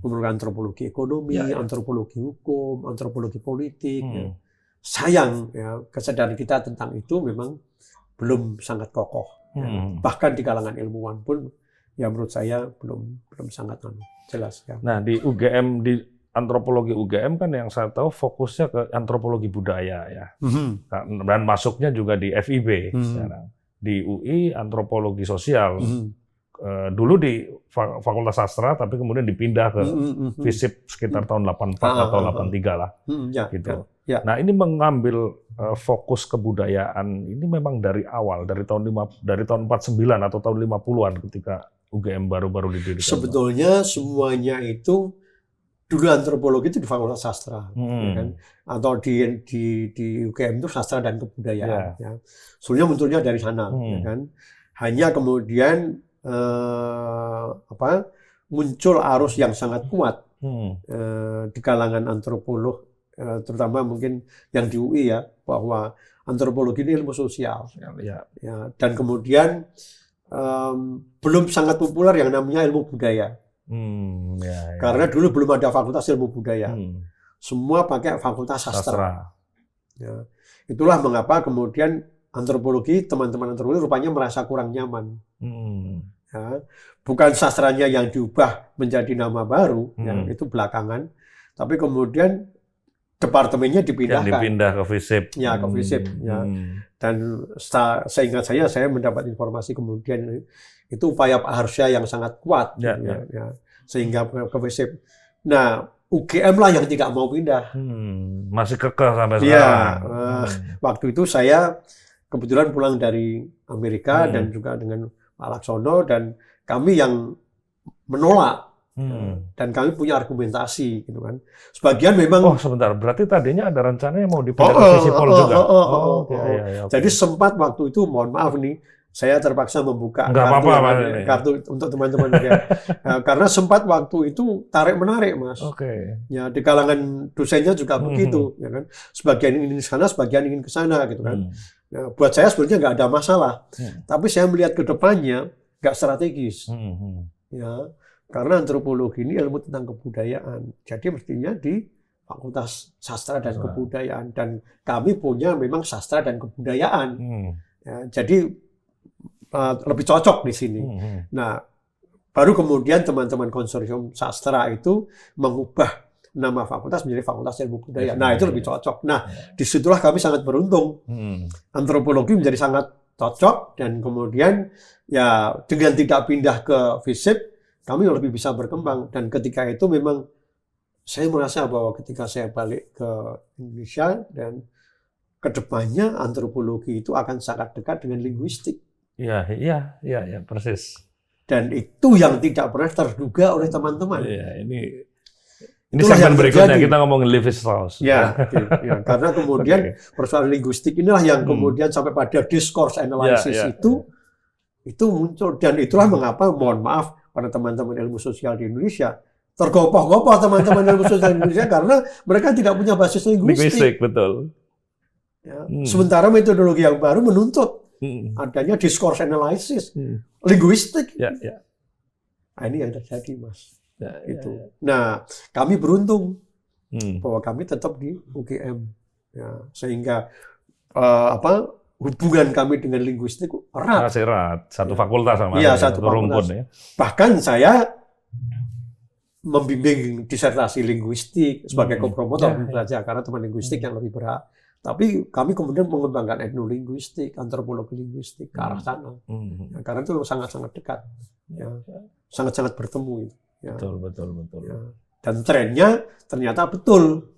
[SPEAKER 1] Memerlukan antropologi ekonomi, antropologi hukum, antropologi politik. Sayang, ya, kesadaran kita tentang itu memang belum sangat kokoh. Bahkan di kalangan ilmuwan pun, ya menurut saya belum sangat jelas. Ya.
[SPEAKER 2] Nah di UGM, di antropologi UGM kan yang saya tahu fokusnya ke antropologi budaya ya, dan masuknya juga di FIB sekarang. Di UI antropologi sosial. Dulu di Fakultas Sastra, tapi kemudian dipindah ke FISIP sekitar tahun 84 atau 83 lah. Gitu. Nah ini mengambil fokus kebudayaan ini memang dari awal, dari tahun 49 atau tahun 50-an ketika UGM baru-baru didirikan.
[SPEAKER 1] Sebetulnya semuanya itu dulu antropologi itu di Fakultas Sastra, ya kan? Atau di UGM itu sastra dan kebudayaan. Ya. Sebenarnya munculnya dari sana, ya kan? Hanya kemudian muncul arus yang sangat kuat di kalangan antropolog, terutama mungkin yang di UI ya, bahwa antropologi ini ilmu sosial. Ya, dan kemudian belum sangat populer yang namanya ilmu budaya. Karena dulu belum ada fakultas ilmu budaya. Semua pakai fakultas sastra. Ya. Itulah mengapa kemudian antropologi, teman-teman antropologi rupanya merasa kurang nyaman. Ya. Bukan sastranya yang diubah menjadi nama baru, ya, itu belakangan. Tapi kemudian departemennya dipindahkan.
[SPEAKER 2] Yang dipindah ke FISIP.
[SPEAKER 1] Ya, ke FISIP. Ya. Dan seingat saya mendapat informasi kemudian itu upaya Pak Harsha yang sangat kuat.
[SPEAKER 2] Ya,
[SPEAKER 1] gitu, ya. Sehingga ke FISIP. Nah, UGM lah yang tidak mau pindah.
[SPEAKER 2] Masih kekeh sampai
[SPEAKER 1] Iya.
[SPEAKER 2] sekarang.
[SPEAKER 1] Waktu itu saya kebetulan pulang dari Amerika dan juga dengan Pak Laksono, dan kami yang menolak. Dan kami punya argumentasi, gitu kan. Sebagian memang.
[SPEAKER 2] Oh, sebentar. Berarti tadinya ada rencananya mau dipindah ke Visipol juga.
[SPEAKER 1] Ya. Jadi sempat waktu itu, mohon maaf nih, saya terpaksa membuka kartu untuk teman-teman ya. Karena sempat waktu itu tarik menarik, Mas. Ya, di kalangan dosennya juga begitu, ya kan. Sebagian ingin ke sana, sebagian ingin ke sana, gitu kan. Nah, buat saya sebenarnya nggak ada masalah. Tapi saya melihat ke depannya nggak strategis. Ya. Karena antropologi ini ilmu tentang kebudayaan, jadi mestinya di Fakultas Sastra dan Kebudayaan, dan kami punya memang sastra dan kebudayaan, ya, jadi lebih cocok di sini. Nah, baru kemudian teman-teman konsorsium sastra itu mengubah nama fakultas menjadi Fakultas Ilmu Budaya. Nah, itu lebih cocok. Nah, disitulah kami sangat beruntung. Antropologi menjadi sangat cocok, dan kemudian ya dengan tidak pindah ke FISIP, kami lebih bisa berkembang. Dan ketika itu memang saya merasa bahwa ketika saya balik ke Indonesia dan kedepannya antropologi itu akan sangat dekat dengan linguistik.
[SPEAKER 2] Iya, persis.
[SPEAKER 1] Dan itu yang tidak pernah terduga oleh teman-teman.
[SPEAKER 2] Iya, ini segmen berikutnya kita ngomongin Lévi-Strauss.
[SPEAKER 1] Ya, karena kemudian persoalan linguistik inilah yang kemudian sampai pada discourse analysis itu muncul, dan itulah mengapa, mohon maaf, pada teman-teman ilmu sosial di Indonesia, tergopoh-gopoh teman-teman ilmu sosial di Indonesia karena mereka tidak punya basis linguistik.
[SPEAKER 2] Betul.
[SPEAKER 1] Ya. Sementara metodologi yang baru menuntut adanya discourse analysis, linguistik. Nah, ini yang terjadi, Mas. Nah, kami beruntung bahwa kami tetap di UGM, ya, sehingga hubungan kami dengan linguistik erat.
[SPEAKER 2] Masih erat, satu fakultas sama.
[SPEAKER 1] Iya, satu fakultas.
[SPEAKER 2] Ya.
[SPEAKER 1] Bahkan saya membimbing disertasi linguistik sebagai kopromotor belajar, karena teman linguistik yang lebih berat. Tapi kami kemudian mengembangkan etnolinguistik, antropologi linguistik ke arah sana. Ya, karena itu sangat-sangat dekat, ya, sangat-sangat bertemu. Ya.
[SPEAKER 2] Betul.
[SPEAKER 1] Ya. Dan trennya ternyata betul,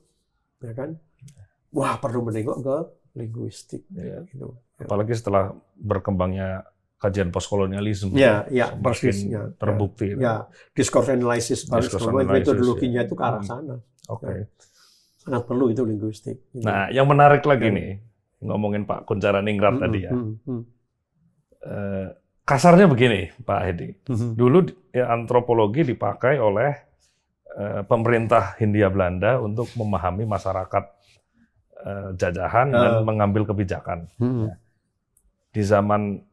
[SPEAKER 1] ya kan? Wah, perlu menengok ke linguistik. Gitu. Ya.
[SPEAKER 2] Apalagi setelah berkembangnya kajian postkolonialisme.
[SPEAKER 1] Ya, persis.
[SPEAKER 2] Terbukti.
[SPEAKER 1] Ya, discourse analysis, metodologinya itu ke arah sana. Ya. Sangat perlu itu linguistik. Gitu.
[SPEAKER 2] Nah, yang menarik lagi nih, ngomongin Pak Kuncharaningrat tadi ya. Kasarnya begini, Pak Hedi. Dulu antropologi dipakai oleh pemerintah Hindia Belanda untuk memahami masyarakat jajahan dan mengambil kebijakan. Di zaman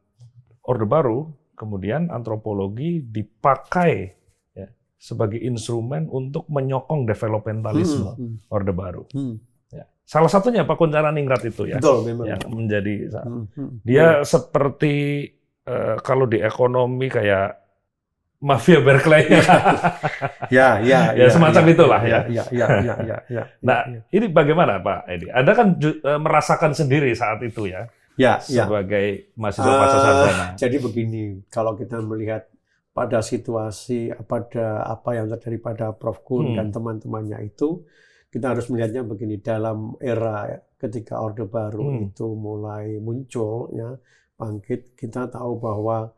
[SPEAKER 2] Orde Baru, kemudian antropologi dipakai sebagai instrumen untuk menyokong developmentalisme Orde Baru. Ya. Salah satunya Pak Kuncharaningrat itu ya,
[SPEAKER 1] betul, memang.
[SPEAKER 2] Yang menjadi dia seperti kalau di ekonomi kayak mafia Berkeley. Ya, semacam itulah ya. Nah, ini bagaimana Pak Edi? Anda kan merasakan sendiri saat itu ya, sebagai mahasiswa sarjana.
[SPEAKER 1] Jadi begini, kalau kita melihat pada situasi, pada apa yang terjadi pada Prof. Kun dan teman-temannya itu, kita harus melihatnya begini, dalam era ketika Orde Baru itu mulai muncul, ya, bangkit, kita tahu bahwa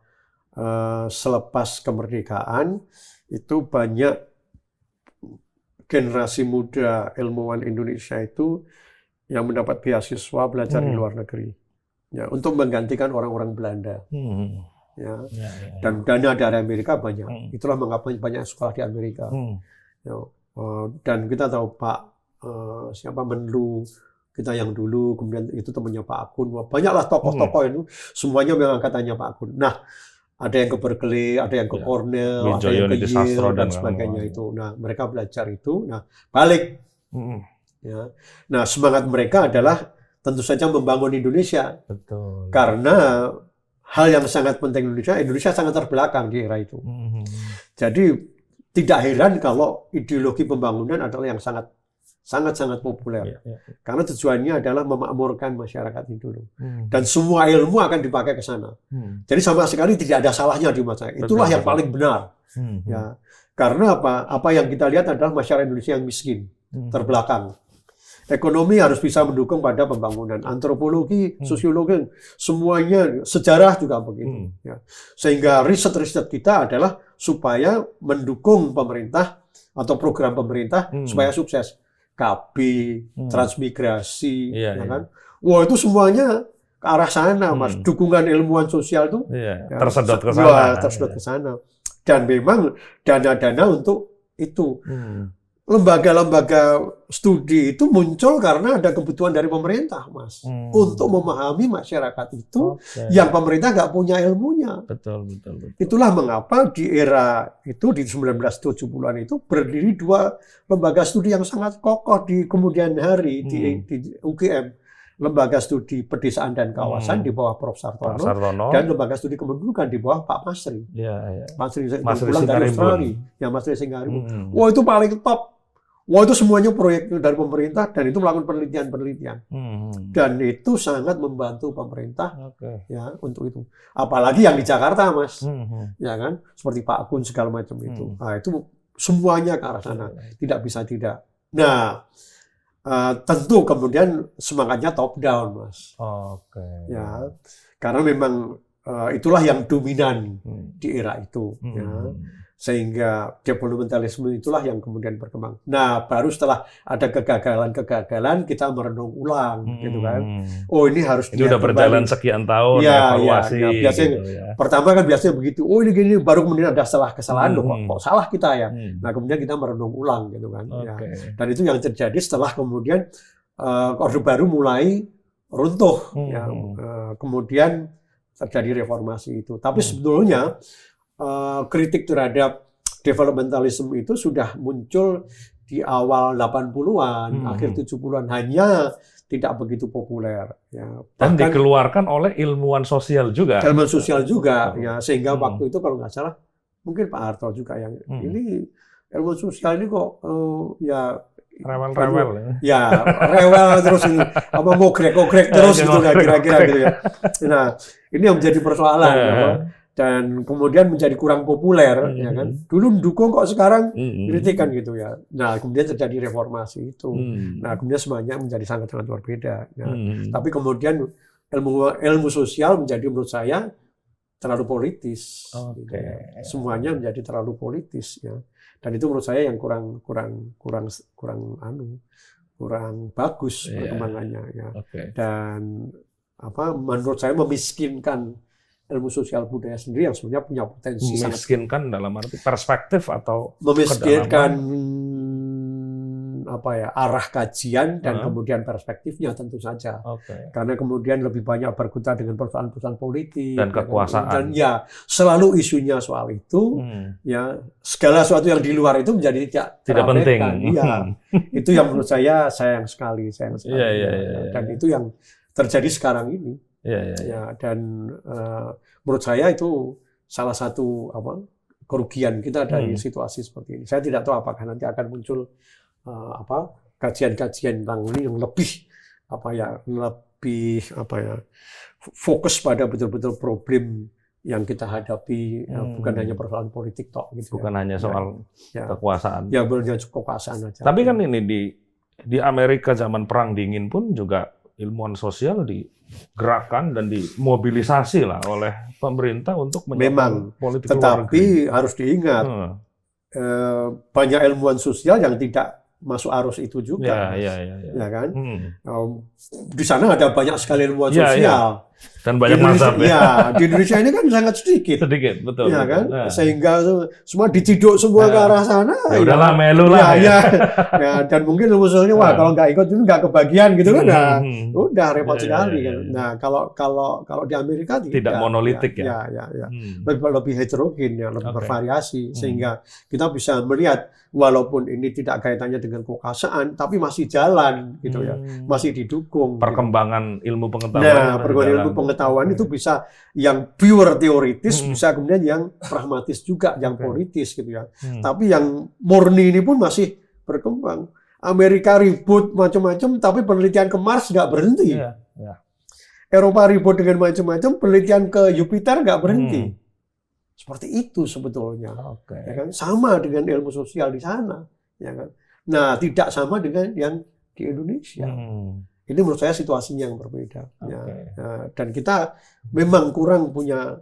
[SPEAKER 1] selepas kemerdekaan itu banyak generasi muda ilmuwan Indonesia itu yang mendapat beasiswa belajar di luar negeri, ya, untuk menggantikan orang-orang Belanda. Dan dana dari Amerika banyak. Itulah mengapa banyak sekolah di Amerika. Ya, dan kita tahu Pak siapa Menlu kita yang dulu, kemudian itu temannya Pak Akun, banyaklah tokoh-tokoh itu semuanya memang katanya Pak Akun. Nah, ada yang ke Berkeley, ada yang ke Cornell, ada yang ke Yale dan sebagainya itu. Nah, mereka belajar itu, nah balik. Ya. Nah, semangat mereka adalah tentu saja membangun Indonesia.
[SPEAKER 2] Betul.
[SPEAKER 1] Karena hal yang sangat penting Indonesia sangat terbelakang di era itu. Jadi tidak heran kalau ideologi pembangunan adalah yang sangat sangat-sangat populer.
[SPEAKER 2] Ya, ya.
[SPEAKER 1] Karena tujuannya adalah memakmurkan masyarakat itu. Dan semua ilmu akan dipakai ke sana. Jadi sama sekali tidak ada salahnya di masa. Itulah yang paling benar. Ya. Karena apa? Apa yang kita lihat adalah masyarakat Indonesia yang miskin, terbelakang. Ekonomi harus bisa mendukung pada pembangunan. Antropologi, sosiologi, semuanya, sejarah juga begitu. Ya. Sehingga riset-riset kita adalah supaya mendukung pemerintah atau program pemerintah supaya sukses. KB, transmigrasi, ya kan? Wah, itu semuanya ke arah sana, Mas. Dukungan ilmuwan sosial itu
[SPEAKER 2] tersedot ke sana.
[SPEAKER 1] Tersedot ke sana. Dan memang dana-dana untuk itu. Lembaga-lembaga studi itu muncul karena ada kebutuhan dari pemerintah, Mas. Untuk memahami masyarakat itu yang pemerintah nggak punya ilmunya.
[SPEAKER 2] Betul.
[SPEAKER 1] Itulah mengapa di era itu, di 1970-an itu, berdiri 2 lembaga studi yang sangat kokoh di kemudian hari di UGM. Lembaga Studi Pedesaan dan Kawasan di bawah Prof. Sartono, dan Lembaga Studi Kependudukan di bawah Pak Masri. Mas Sri pulang dari Australia, ya Mas Sri Singgarimbun. Wah, itu paling top. Wah, itu semuanya proyek dari pemerintah dan itu melakukan penelitian. Dan itu sangat membantu pemerintah ya untuk itu. Apalagi yang di Jakarta, Mas. Ya kan? Seperti Pak Kun segala macam itu. Nah, itu semuanya ke arah sana. Tidak bisa tidak. Nah, tentu kemudian semangatnya top down, Mas. Ya, karena memang itulah yang dominan di era itu. Ya. Sehingga developmentalisme itulah yang kemudian berkembang. Nah, baru setelah ada kegagalan-kegagalan kita merenung ulang, gitu kan. Oh, ini harus
[SPEAKER 2] ini udah berjalan sekian tahun, evaluasi.
[SPEAKER 1] Ya, biasanya gitu, pertama kan biasanya begitu. Oh, ini gini, baru kemudian ada kesalahan loh, kok salah kita ya. Nah, kemudian kita merenung ulang, gitu kan. Ya. Dan itu yang terjadi setelah kemudian Orde Baru mulai runtuh. Ya. Kemudian terjadi reformasi itu. Tapi sebetulnya kritik terhadap developmentalism itu sudah muncul di awal 80-an, akhir 70-an, hanya tidak begitu populer. Ya.
[SPEAKER 2] Dan dikeluarkan oleh ilmuwan sosial juga.
[SPEAKER 1] Ilmuwan sosial juga, ya, sehingga waktu itu kalau nggak salah, mungkin Pak Harto juga yang ini ilmuwan sosial ini kok ya
[SPEAKER 2] rewel-rewel
[SPEAKER 1] ya rewel terus ini apa ngogrek terus gitu kira-kira gitu ya. Nah, ini yang menjadi persoalan. Dan kemudian menjadi kurang populer, ya kan? Dulu mendukung kok sekarang kritikan gitu ya. Nah, kemudian terjadi reformasi itu. Nah, kemudian semuanya menjadi sangat-sangat berbeda. Ya. Tapi kemudian ilmu sosial menjadi menurut saya terlalu politis. Gitu ya. Semuanya menjadi terlalu politis, ya. Dan itu menurut saya yang kurang bagus perkembangannya, ya. Dan menurut saya memiskinkan ilmu sosial budaya sendiri yang sebenarnya punya potensi
[SPEAKER 2] memiskinkan dalam arti perspektif atau
[SPEAKER 1] memiskinkan arah kajian dan kemudian perspektifnya tentu saja. Karena kemudian lebih banyak berkutat dengan persoalan-persoalan politik
[SPEAKER 2] dan kekuasaan.
[SPEAKER 1] Dan ya selalu isunya soal itu, ya segala sesuatu yang di luar itu menjadi tidak
[SPEAKER 2] penting.
[SPEAKER 1] Ya, itu yang menurut saya sayang sekali. Dan itu yang terjadi sekarang ini. Ya, dan menurut saya itu salah satu kerugian kita dari situasi seperti ini. Saya tidak tahu apakah nanti akan muncul kajian-kajian tentang ini yang lebih fokus pada betul-betul problem yang kita hadapi, bukan hanya persoalan politik toh, gitu.
[SPEAKER 2] Bukan hanya soal kekuasaan.
[SPEAKER 1] Ya, bukan hanya kekuasaan aja.
[SPEAKER 2] Tapi kan ini di Amerika zaman Perang Dingin pun juga ilmuwan sosial digerakkan dan dimobilisasi lah oleh pemerintah untuk
[SPEAKER 1] memang
[SPEAKER 2] politik
[SPEAKER 1] luar negeri. Tetapi harus diingat banyak ilmuwan sosial yang tidak masuk arus itu juga, ya kan? Di sana ada banyak sekali ilmuwan sosial
[SPEAKER 2] dan banyak mazhab.
[SPEAKER 1] Ya, di Indonesia ini kan sangat sedikit,
[SPEAKER 2] betul.
[SPEAKER 1] Ya kan? Sehingga semua diciduk semua ke arah sana.
[SPEAKER 2] Ya udahlah, melu lah.
[SPEAKER 1] Ya, dan mungkin ilmu sosialnya kalau nggak ikut itu nggak kebagian gitu kan? Udah repot sekali kan. Nah, kalau di Amerika
[SPEAKER 2] tidak monolitik
[SPEAKER 1] ya. Lebih heterogen, ya, lebih bervariasi, sehingga kita bisa melihat walaupun ini tidak kaitannya dengan kekuasaan, tapi masih jalan gitu ya, masih didukung.
[SPEAKER 2] Perkembangan ilmu pengetahuan.
[SPEAKER 1] Perkembangan ilmu pengetahuan itu bisa yang pure teoritis, bisa kemudian yang pragmatis juga, yang politis gitu ya. Tapi yang murni ini pun masih berkembang. Amerika ribut macam-macam, tapi penelitian ke Mars nggak berhenti.
[SPEAKER 2] Ya, ya.
[SPEAKER 1] Eropa ribut dengan macam-macam, penelitian ke Jupiter nggak berhenti. Seperti itu sebetulnya. Ya kan? Sama dengan ilmu sosial di sana. Ya kan? Nah, tidak sama dengan yang di Indonesia. Ini menurut saya situasinya yang berbeda. Ya. Dan kita memang kurang punya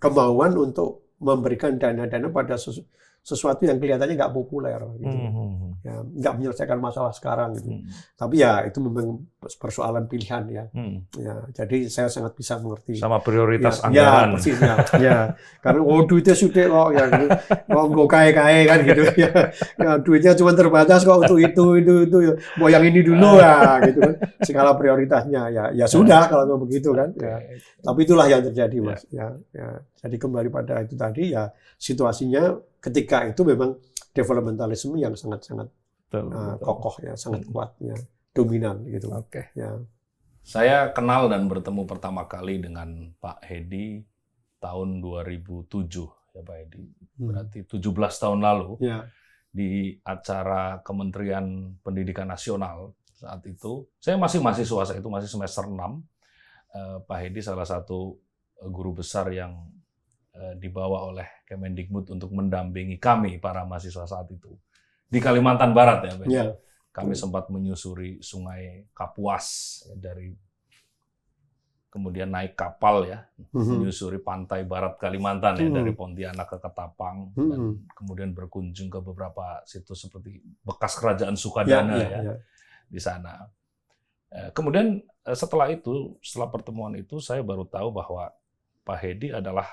[SPEAKER 1] kemauan untuk memberikan dana-dana pada sesuatu yang kelihatannya nggak populer. Gitu. Ya, nggak menyelesaikan masalah sekarang gitu. Tapi ya itu memang persoalan pilihan ya. Ya, jadi saya sangat bisa mengerti.
[SPEAKER 2] Sama prioritas
[SPEAKER 1] ya,
[SPEAKER 2] anggaran.
[SPEAKER 1] Ya, persis ya. Ya, karena duitnya sudah kok ya, kok kaya-kaya kan gitu ya. Ya, duitnya cuma terbatas kok untuk itu. Mau yang ini dulu ya, gitu kan. Skala prioritasnya ya sudah kalau mau begitu kan. Ya. Tapi itulah yang terjadi Mas. Ya. Jadi kembali pada itu tadi ya situasinya ketika itu memang developmentalisme yang sangat-sangat kokoh ya, sangat kuat ya, dominan gitu. Ya.
[SPEAKER 2] Saya kenal dan bertemu pertama kali dengan Pak Hedi tahun 2007 ya Pak Hedi. Berarti 17 tahun lalu di acara Kementerian Pendidikan Nasional saat itu. Saya masih mahasiswa, saya itu masih semester 6. Pak Hedi salah satu guru besar yang dibawa oleh Kemendikbud untuk mendampingi kami para mahasiswa saat itu di Kalimantan Barat ya, Pak.
[SPEAKER 1] Ya.
[SPEAKER 2] Kami sempat menyusuri Sungai Kapuas dari kemudian naik kapal ya, menyusuri pantai barat Kalimantan ya dari Pontianak ke Ketapang dan kemudian berkunjung ke beberapa situs seperti bekas Kerajaan Sukadana di sana. Kemudian setelah pertemuan itu saya baru tahu bahwa Pak Hedi adalah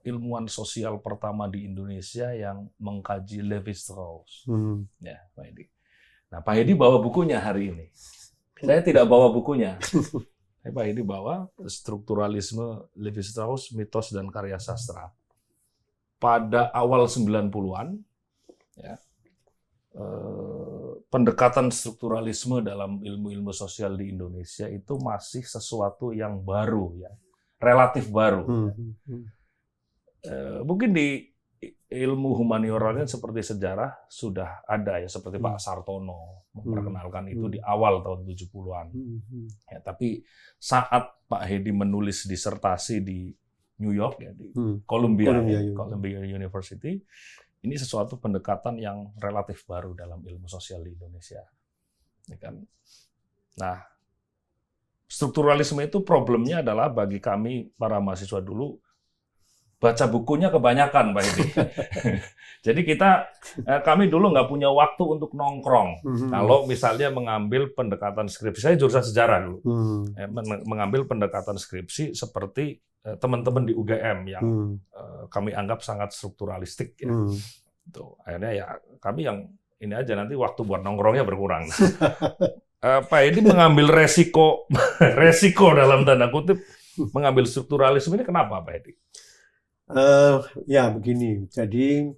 [SPEAKER 2] ilmuwan sosial pertama di Indonesia yang mengkaji Lévi-Strauss. Ya, Pak Hedi. Nah, Pak Hedi bawa bukunya hari ini. Saya tidak bawa bukunya. Pak Hedi bawa Strukturalisme Lévi-Strauss, Mitos dan Karya Sastra. Pada awal 90-an, ya, pendekatan strukturalisme dalam ilmu-ilmu sosial di Indonesia itu masih sesuatu yang baru, ya. Relatif baru. Mungkin di ilmu humaniora seperti sejarah sudah ada ya, seperti Pak Sartono memperkenalkan itu di awal tahun 70-an. Ya, tapi saat Pak Hedi menulis disertasi di New York ya, di Columbia University, ini sesuatu pendekatan yang relatif baru dalam ilmu sosial di Indonesia. Ya kan? Nah, strukturalisme itu problemnya adalah bagi kami para mahasiswa dulu baca bukunya kebanyakan, Pak Hedi. Jadi kami dulu nggak punya waktu untuk nongkrong. Kalau misalnya mengambil pendekatan skripsi, saya jurusan sejarah dulu, mengambil pendekatan skripsi seperti teman-teman di UGM yang kami anggap sangat strukturalistik. Ya. Tuh, akhirnya ya kami yang ini aja nanti waktu buat nongkrongnya berkurang. Pak Hedi mengambil resiko dalam tanda kutip mengambil strukturalisme ini kenapa Pak Hedi?
[SPEAKER 1] Ya begini, jadi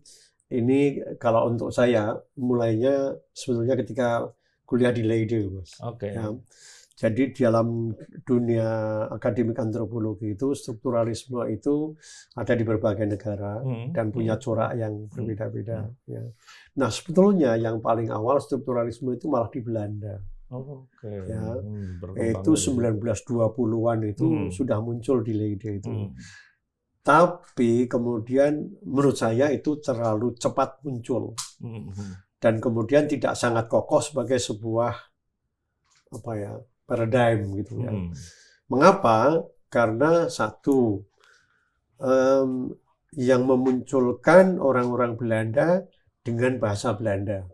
[SPEAKER 1] ini kalau untuk saya mulainya sebetulnya ketika kuliah di Leiden, Mas. Ya, jadi di dalam dunia akademik antropologi itu strukturalisme itu ada di berbagai negara dan punya corak yang berbeda-beda. Ya. Nah sebetulnya yang paling awal strukturalisme itu malah di Belanda. Ya, itu 1920-an itu sudah muncul di Leiden itu. Tapi kemudian menurut saya itu terlalu cepat muncul dan kemudian tidak sangat kokoh sebagai sebuah paradigm gitu ya. Mengapa? Karena satu yang memunculkan orang-orang Belanda dengan bahasa Belanda.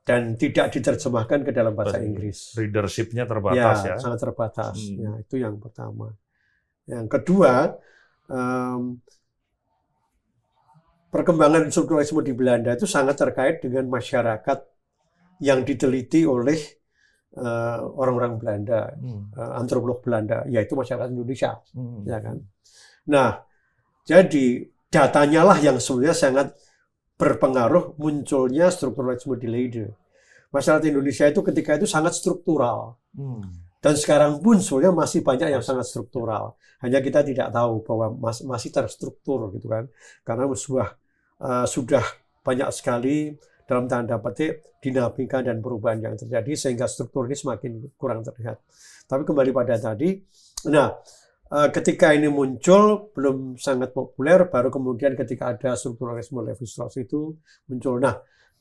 [SPEAKER 1] Dan tidak diterjemahkan ke dalam bahasa Inggris.
[SPEAKER 2] Readership-nya terbatas ya.
[SPEAKER 1] Sangat terbatas. Ya, itu yang pertama. Yang kedua, perkembangan strukturalisme di Belanda itu sangat terkait dengan masyarakat yang diteliti oleh orang-orang Belanda, antropolog Belanda, yaitu masyarakat Indonesia, ya kan. Nah, jadi datanya lah yang sebenarnya sangat berpengaruh munculnya strukturalisme di Leiden. Masyarakat Indonesia itu ketika itu sangat struktural. Dan sekarang pun sebenarnya masih banyak yang sangat struktural. Hanya kita tidak tahu bahwa masih terstruktur gitu kan. Karena sudah banyak sekali dalam tanda petik dinamika dan perubahan yang terjadi sehingga struktur ini semakin kurang terlihat. Tapi kembali pada tadi, nah ketika ini muncul belum sangat populer, baru kemudian ketika ada strukturalisme Levi-Strauss itu muncul. Nah,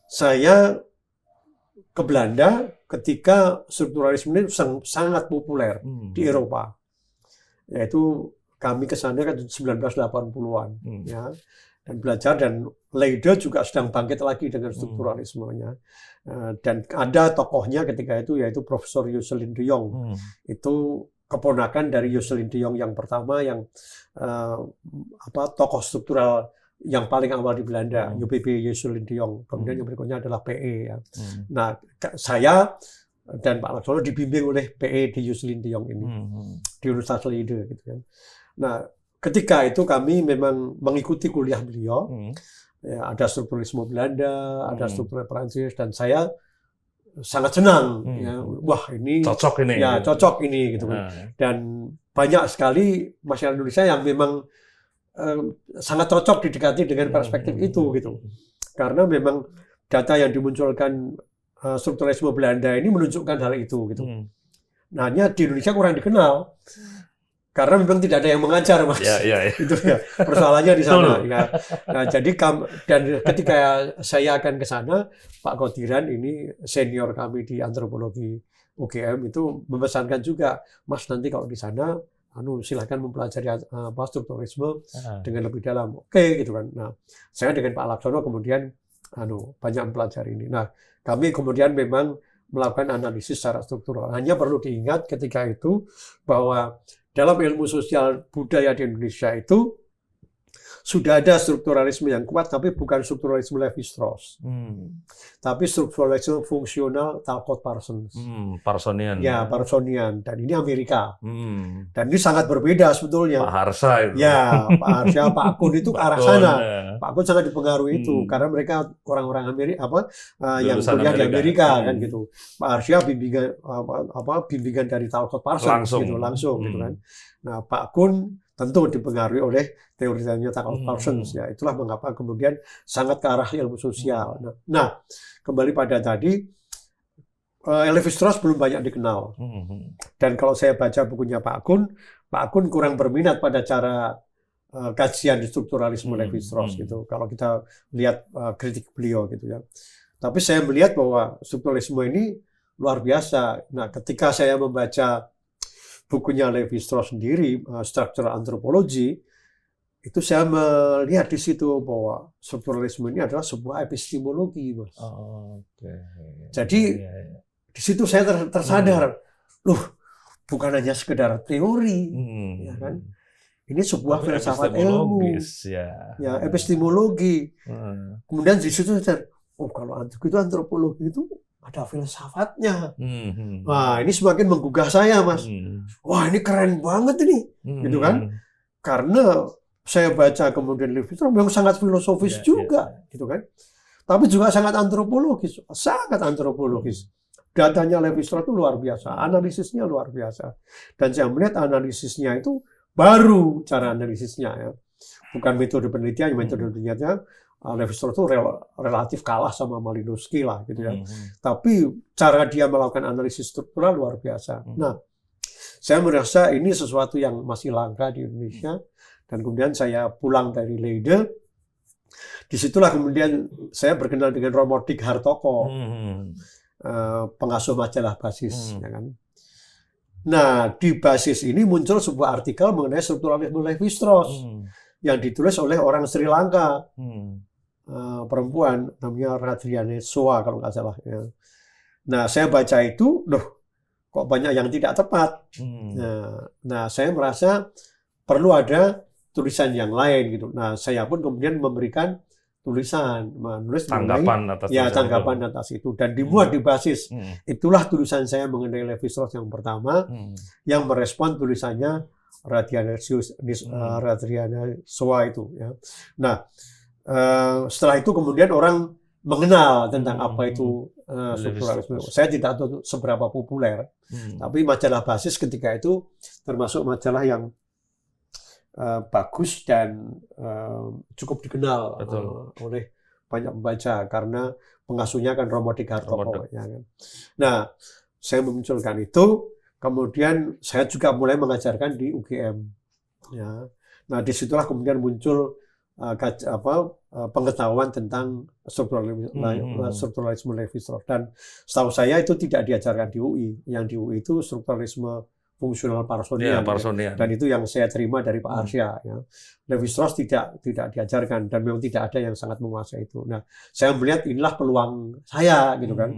[SPEAKER 1] saya ke Belanda ketika strukturalisme ini sangat populer di Eropa, yaitu kami ke sana kan 1980-an, ya, dan belajar, dan Leide juga sedang bangkit lagi dengan strukturalismenya, dan ada tokohnya ketika itu yaitu Profesor Jocelyn de Jong, itu keponakan dari Jocelyn de Jong yang pertama, yang tokoh struktural yang paling awal di Belanda, UPP Jocelyn de Jong. Kemudian yang berikutnya adalah PE. Ya. Nah, saya dan Pak Laksono dibimbing oleh PE di Jocelyn de Jong ini di Universitas Leide, gitu kan. Nah, ketika itu kami memang mengikuti kuliah beliau. Ya, ada strukturalisme Belanda, ada struktur Prancis, dan saya sangat senang. Ya, wah ini
[SPEAKER 2] cocok ini.
[SPEAKER 1] Ya, cocok ini, gitu kan. Dan banyak sekali masyarakat Indonesia yang memang sangat cocok didekati dengan perspektif itu, gitu. Karena memang data yang dimunculkan strukturalisme Belanda ini menunjukkan hal itu, gitu. Nah, hanya di Indonesia kurang dikenal karena memang tidak ada yang mengajar, Mas.
[SPEAKER 2] Ya.
[SPEAKER 1] Itu ya persoalannya di sana. Ya. Nah, jadi dan ketika saya akan ke sana, Pak Kodiran ini senior kami di antropologi UGM itu memesankan juga, Mas, nanti kalau di sana silahkan mempelajari strukturalisme dengan lebih dalam. Oke, gitu kan. Nah, saya dengan Pak Laksono kemudian banyak mempelajari ini. Nah, kami kemudian memang melakukan analisis secara struktural. Hanya perlu diingat ketika itu bahwa dalam ilmu sosial budaya di Indonesia itu sudah ada strukturalisme yang kuat, tapi bukan strukturalisme Levi-Strauss. Tapi strukturalisme fungsional Talcott Parsons.
[SPEAKER 2] Parsonian.
[SPEAKER 1] Ya, Parsonian. Dan ini Amerika. Dan ini sangat berbeda sebetulnya.
[SPEAKER 2] Pak Harsa itu.
[SPEAKER 1] Ya, Pak Harsa, Pak Kun itu ke arah sana. Pak Kun sangat dipengaruhi itu karena mereka orang-orang Amerika yang kuliah di Amerika kan gitu. Pak Harsa bimbingan dari Talcott Parsons gitu langsung gitu kan. Nah, Pak Kun tentu dipengaruhi oleh teorinya Talcott Parsons, ya. Itulah mengapa kemudian sangat ke arah ilmu sosial. Nah, kembali pada tadi, Levi-Strauss belum banyak dikenal. Dan kalau saya baca bukunya Pak Kun kurang berminat pada cara kajian strukturalisme Levi-Strauss gitu. Kalau kita lihat kritik beliau gitu ya. Tapi saya melihat bahwa strukturalisme ini luar biasa. Nah, ketika saya membaca bukunya Levi-Strauss sendiri, Structural Anthropology, itu saya melihat di situ bahwa strukturalisme ini adalah sebuah epistemologi, Mas. Jadi di situ saya tersadar, loh, bukan hanya sekedar teori, ya kan? Ini sebuah filsafat ilmu, ya, epistemologi. Kemudian di situ saya, kalau itu antropologi itu ada filsafatnya. Wah, ini semakin menggugah saya, Mas. Wah, ini keren banget ini, gitu kan? Karena saya baca kemudian Levi-Strauss memang sangat filosofis juga, gitu kan? Tapi juga sangat antropologis, Datanya Levi-Strauss itu luar biasa, analisisnya luar biasa. Dan saya melihat analisisnya itu baru cara analisisnya, ya. Bukan metode penelitian, Levi-Strauss itu relatif kalah sama Malinowski lah, gitu ya. Tapi cara dia melakukan analisis struktural luar biasa. Nah, saya merasa ini sesuatu yang masih langka di Indonesia. Dan kemudian saya pulang dari Leide. Disitulah kemudian saya berkenal dengan Romodik Hartoko, pengasuh majalah Basis, ya kan. Nah, di Basis ini muncul sebuah artikel mengenai strukturalisme Levi-Strauss yang ditulis oleh orang Sri Lanka, perempuan namanya Radriane Soa kalau nggak salah. Ya. Nah, saya baca itu, loh, kok banyak yang tidak tepat. Nah, saya merasa perlu ada tulisan yang lain gitu. Nah, saya pun kemudian memberikan tulisan, menulis
[SPEAKER 2] tanggapan
[SPEAKER 1] atas itu dan dibuat di Basis. Itulah tulisan saya mengenai Levi-Strauss yang pertama, yang merespon tulisannya Radriane Soa itu. Ya. Nah, setelah itu kemudian orang mengenal tentang apa itu strukturalisme. Saya tidak tahu seberapa populer, tapi majalah Basis ketika itu termasuk majalah yang bagus dan cukup dikenal oleh banyak pembaca karena pengasuhnya kan Romo Degarto. Ya kan. Nah, saya memunculkan itu, kemudian saya juga mulai mengajarkan di UGM. Ya. Nah, disitulah kemudian muncul pengetahuan tentang strukturalisme Levi-Strauss. Dan setahu saya itu tidak diajarkan di UI. Yang di UI itu strukturalisme fungsional Parsonian. Ya. Dan itu yang saya terima dari Pak Arsya. Ya. Levi-Strauss tidak diajarkan dan memang tidak ada yang sangat menguasai itu. Nah, saya melihat inilah peluang saya gitu kan.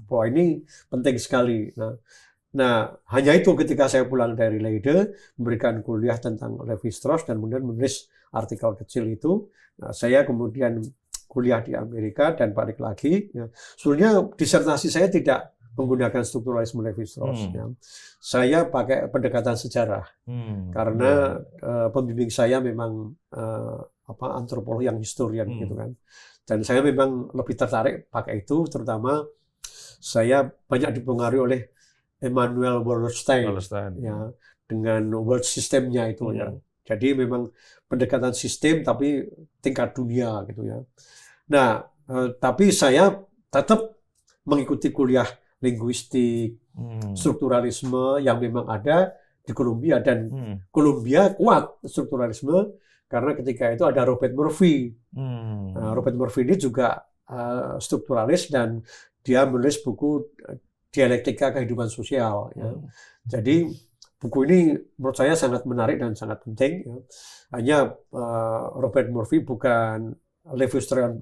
[SPEAKER 1] Bahwa ini penting sekali. Nah, hanya itu ketika saya pulang dari Leiden, memberikan kuliah tentang Levi-Strauss dan kemudian menulis artikel kecil itu. Nah, saya kemudian kuliah di Amerika dan balik lagi. Ya. Sebenarnya disertasi saya tidak menggunakan strukturalisme Levi-Strauss. Ya. Saya pakai pendekatan sejarah karena pembimbing saya memang antropolog yang historian gitu kan. Dan saya memang lebih tertarik pakai itu, terutama saya banyak dipengaruhi oleh Emanuel Wallerstein ya, dengan world systemnya itu ya. Jadi memang pendekatan sistem tapi tingkat dunia gitu ya. Nah, tapi saya tetap mengikuti kuliah linguistik, strukturalisme yang memang ada di Columbia dan Columbia kuat strukturalisme karena ketika itu ada Robert Murphy. Nah, Robert Murphy ini juga strukturalis dan dia menulis buku Dialektika Kehidupan Sosial. Ya. Jadi buku ini menurut saya sangat menarik dan sangat penting. Ya. Hanya Robert Murphy bukan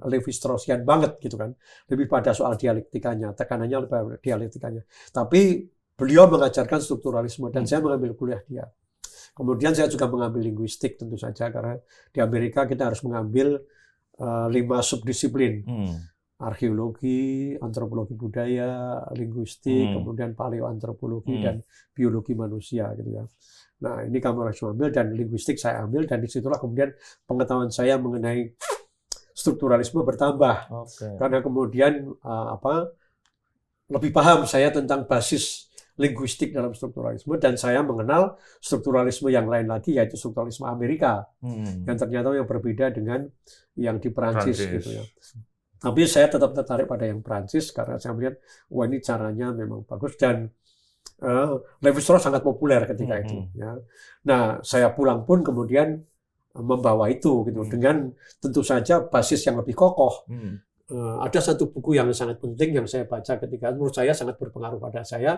[SPEAKER 1] Levi-Straussian banget gitu kan, lebih pada soal dialektikanya, tekanannya lebih pada dialektikanya. Tapi beliau mengajarkan strukturalisme dan saya mengambil kuliah dia. Kemudian saya juga mengambil linguistik tentu saja karena di Amerika kita harus mengambil 5 subdisiplin. Arkeologi, antropologi budaya, linguistik, kemudian paleoantropologi dan biologi manusia gitu ya. Nah, ini kamu harus ambil dan linguistik saya ambil dan disitulah kemudian pengetahuan saya mengenai strukturalisme bertambah. Karena kemudian lebih paham saya tentang basis linguistik dalam strukturalisme dan saya mengenal strukturalisme yang lain lagi yaitu strukturalisme Amerika yang ternyata yang berbeda dengan yang di Perancis gitu ya. Tapi saya tetap tertarik pada yang Prancis karena saya melihat, wah ini caranya memang bagus dan Levi-Strauss sangat populer ketika itu. Ya. Nah, saya pulang pun kemudian membawa itu gitu dengan tentu saja basis yang lebih kokoh. Ada satu buku yang sangat penting yang saya baca ketika menurut saya sangat berpengaruh pada saya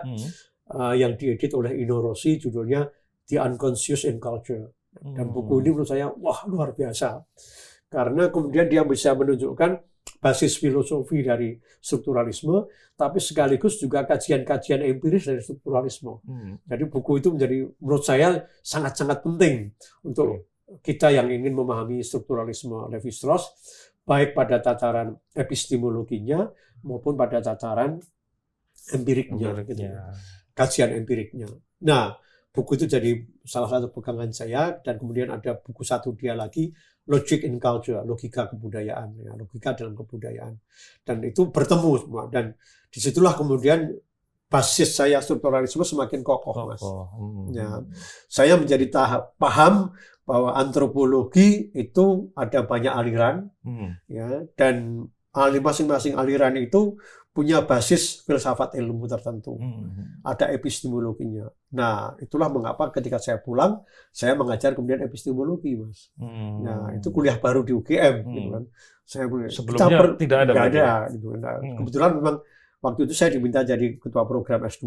[SPEAKER 1] yang diedit oleh Ino Rossi, judulnya The Unconscious in Culture. Dan buku ini menurut saya wah luar biasa karena kemudian dia bisa menunjukkan basis filosofi dari strukturalisme, tapi sekaligus juga kajian-kajian empiris dari strukturalisme. Jadi buku itu menjadi menurut saya sangat-sangat penting untuk kita yang ingin memahami strukturalisme Levi-Strauss, baik pada tataran epistemologinya maupun pada tataran empiriknya, gitu. Kajian empiriknya. Nah, buku itu jadi salah satu pegangan saya dan kemudian ada buku satu dia lagi, Logic in Culture, logika kebudayaan, ya, logika dalam kebudayaan. Dan itu bertemu semua. Dan disitulah kemudian basis saya strukturalisme semakin kokoh, Mas. Ya, saya menjadi paham bahwa antropologi itu ada banyak aliran, ya, dan masing-masing aliran itu punya basis filsafat ilmu tertentu. Ada epistemologinya. Nah, itulah mengapa ketika saya pulang, saya mengajar kemudian epistemologi, Mas. Nah, itu kuliah baru di UGM, gitu kan.
[SPEAKER 2] Sebelumnya tidak ada.
[SPEAKER 1] Gitu. Nah, kebetulan memang waktu itu saya diminta jadi ketua program S2,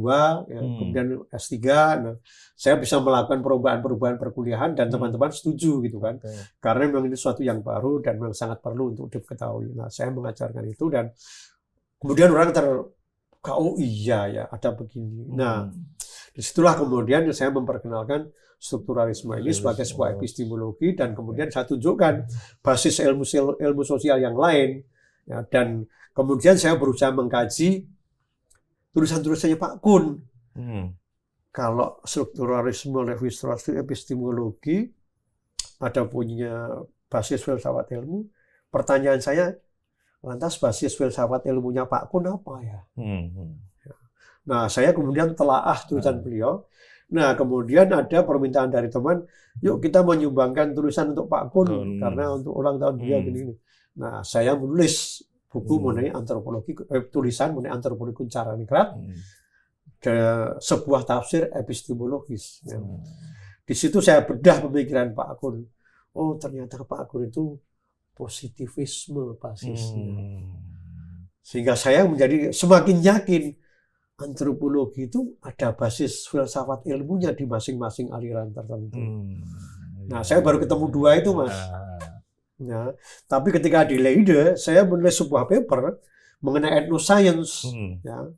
[SPEAKER 1] ya, kemudian S3. Nah, saya bisa melakukan perubahan-perubahan perkuliahan dan teman-teman setuju, gitu kan. Karena memang ini sesuatu yang baru dan memang sangat perlu untuk diketahui. Nah, saya mengajarkan itu dan kemudian orang oh iya ya ada begini. Nah, disitulah kemudian saya memperkenalkan strukturalisme ini sebagai sebuah epistemologi dan kemudian saya tunjukkan basis ilmu sosial yang lain. Ya, dan kemudian saya berusaha mengkaji tulisan-tulisannya Pak Kun. Kalau strukturalisme Levi-Strauss itu epistemologi, ada punya basis filsafat ilmu. Pertanyaan saya, lantas basis filsafat ilmunya Pak Kun apa ya? Nah, saya kemudian telaah tulisan beliau. Nah, kemudian ada permintaan dari teman, yuk kita menyumbangkan tulisan untuk Pak Kun karena untuk ulang tahun dia gini. Nah, saya menulis buku mengenai antropologi, tulisan mengenai antropologi kuncaraningrat, sebuah tafsir epistemologis. Ya. Di situ saya bedah pemikiran Pak Akun. Oh, ternyata Pak Akun itu positivisme basisnya. Sehingga saya menjadi semakin yakin antropologi itu ada basis filsafat ilmunya di masing-masing aliran tertentu. Nah, saya baru ketemu dua itu, Mas. Ya, tapi ketika di Leiden, saya menulis sebuah paper mengenai etnoscience. Ya.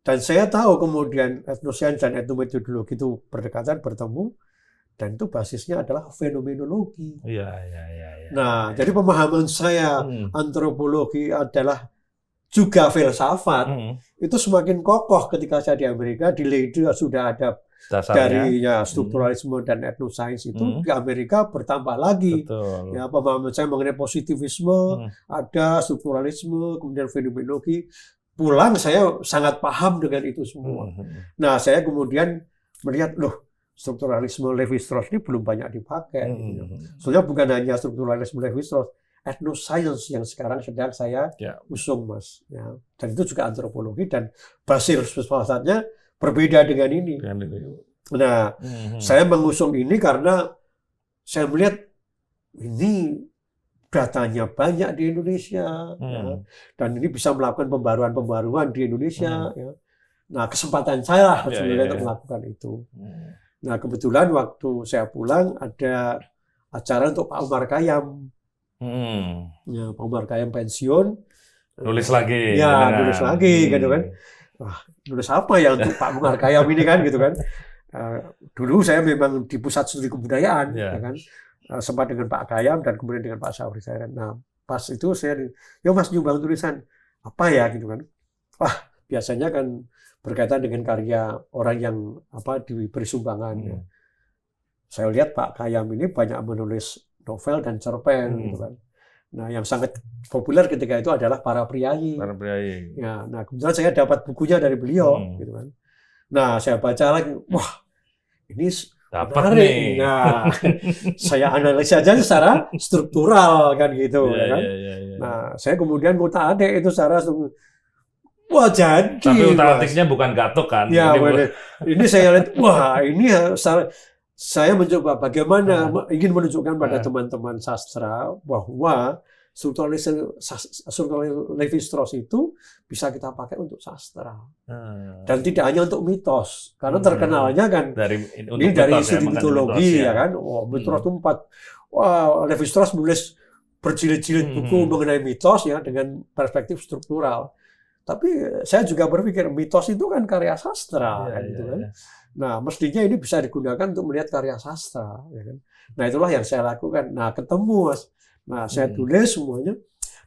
[SPEAKER 1] Dan saya tahu kemudian etnoscience dan etnometodologi itu berdekatan, bertemu, dan itu basisnya adalah fenomenologi. Nah, jadi pemahaman saya antropologi adalah juga filsafat, itu semakin kokoh ketika saya di Amerika. Di Leiden sudah ada dari strukturalisme dan etnoscience itu, di Amerika bertambah lagi.
[SPEAKER 2] Betul.
[SPEAKER 1] Ya, pemahaman saya mengenai positivisme, ada strukturalisme, kemudian fenomenologi. Pulang saya sangat paham dengan itu semua. Nah, saya kemudian melihat, loh, strukturalisme Levi-Strauss ini belum banyak dipakai. Soalnya bukan hanya strukturalisme Levi-Strauss, etnoscience yang sekarang sedang saya usung, Mas. Ya. Dan itu juga antropologi, dan basis filsafatnya berbeda dengan ini. Nah, saya mengusung ini karena saya melihat ini datanya banyak di Indonesia, ya. Dan ini bisa melakukan pembaruan-pembaruan di Indonesia. Ya. Nah, kesempatan saya sebenarnya untuk melakukan itu. Nah, kebetulan waktu saya pulang ada acara untuk Pak Umar Khayyam. Ya, Pak Umar Khayyam pensiun.
[SPEAKER 2] Nulis lagi.
[SPEAKER 1] Ya, nulis lagi, gitu kan. Wah, nulis apa ya untuk Pak Umar Khayyam ini kan, gitu kan. Dulu saya memang di Pusat Studi Kebudayaan, ya kan. Sempat dengan Pak Khayyam dan kemudian dengan Pak Syafri Sairan. Nah, pas itu saya, ya Mas nyumbang tulisan apa ya, gitu kan. Wah, biasanya kan berkaitan dengan karya orang yang diberi sumbangan. Ya. Saya lihat Pak Khayyam ini banyak menulis novel dan cerpen, gitu kan. Nah, yang sangat populer ketika itu adalah Para Priayi. Ya, nah kebetulan saya dapat bukunya dari beliau, gitu kan. Nah, saya baca lagi, wah, ini
[SPEAKER 2] dapat nih.
[SPEAKER 1] Nah, saya analisa aja secara struktural kan gitu, kan. Nah, saya kemudian ngutak-atik itu secara wah, jadi.
[SPEAKER 2] Tapi utak-atiknya bukan gatuk kan?
[SPEAKER 1] Ya, ini saya lihat, wah, ini saya mencoba bagaimana ingin menunjukkan pada teman-teman sastra bahwa strukturalisme Levi-Strauss itu bisa kita pakai untuk sastra. Dan tidak hanya untuk mitos. Karena terkenalnya kan ini dari studi mitologi, ya kan. Mitos itu 4. Wah, Levi-Strauss menulis berjilid-jilid buku mengenai mitos ya dengan perspektif struktural. Tapi saya juga berpikir mitos itu kan karya sastra, kan, gitu kan. Nah, mestinya ini bisa digunakan untuk melihat karya sastra, ya kan. Nah, itulah yang saya lakukan. Nah, ketemu, Mas. Nah, saya tulis semuanya.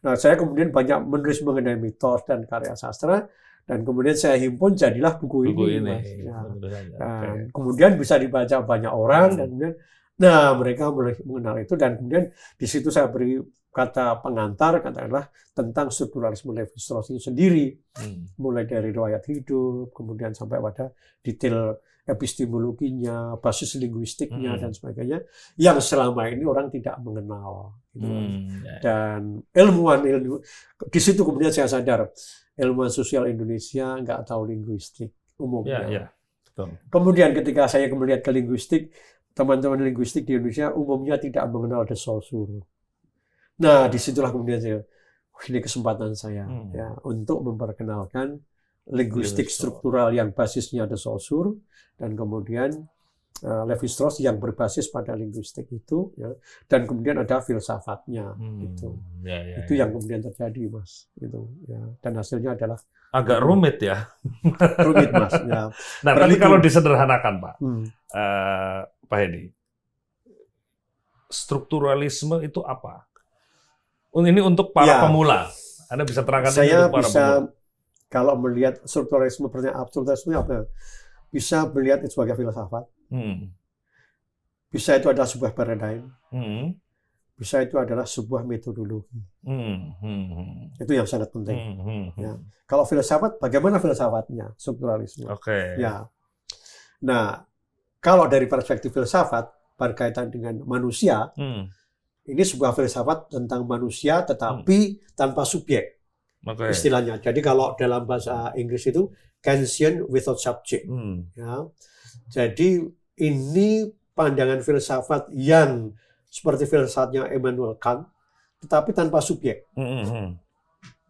[SPEAKER 1] Nah, saya kemudian banyak menulis mengenai mitos dan karya sastra, dan kemudian saya himpun jadilah buku ini. Mas. Nah, kemudian bisa dibaca banyak orang, dan kemudian, nah, mereka mengenal itu, dan kemudian di situ saya beri kata pengantar, katakanlah tentang strukturalisme Levi-Strauss itu sendiri, mulai dari riwayat hidup, kemudian sampai pada detail epistemologinya, basis linguistiknya dan sebagainya, yang selama ini orang tidak mengenal. Gitu. Dan ilmuwan di situ kemudian saya sadar ilmuwan sosial Indonesia nggak tahu linguistik umumnya. Kemudian ketika saya melihat ke linguistik, teman-teman linguistik di Indonesia umumnya tidak mengenal de Saussure. Nah, disitulah kemudian saya, ini kesempatan saya ya untuk memperkenalkan linguistik struktural yang basisnya de Saussure, dan kemudian Levi-Strauss yang berbasis pada linguistik itu, ya, dan kemudian ada filsafatnya, gitu. Itu yang kemudian terjadi, Mas. Gitu, ya. Dan hasilnya adalah
[SPEAKER 2] agak rumit ya.
[SPEAKER 1] Rumit, Mas. Ya.
[SPEAKER 2] Nah, tapi kalau disederhanakan, Pak, Pak Hedi, strukturalisme itu apa? Ini untuk para pemula. Anda bisa terangkan ini untuk para pemula.
[SPEAKER 1] Kalau melihat strukturalisme, strukturalisme apa? Bisa melihat itu sebagai filsafat. Bisa itu adalah sebuah paradigm. Bisa itu adalah sebuah metodologi. Itu yang sangat penting. Ya. Kalau filsafat, bagaimana filsafatnya strukturalisme? Ya. Nah, kalau dari perspektif filsafat berkaitan dengan manusia, ini sebuah filsafat tentang manusia tetapi tanpa subjek. istilahnya. Jadi kalau dalam bahasa Inggris itu conscience without subject. Ya. Jadi ini pandangan filsafat yang seperti filsafatnya Immanuel Kant, tetapi tanpa subjek.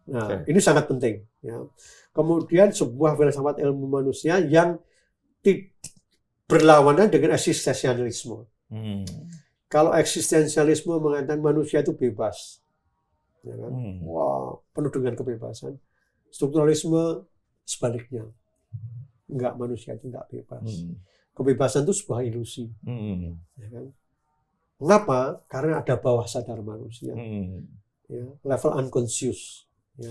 [SPEAKER 1] Nah, ini sangat penting. Ya. Kemudian sebuah filsafat ilmu manusia yang berlawanan dengan eksistensialisme. Kalau eksistensialisme mengatakan manusia itu bebas, ya kan? Wah, penuh dengan kebebasan. Strukturalisme sebaliknya, enggak, manusia itu enggak bebas. Kebebasan itu sebuah ilusi. Ya kan? Mengapa? Karena ada bawah sadar manusia, ya, level unconscious, ya,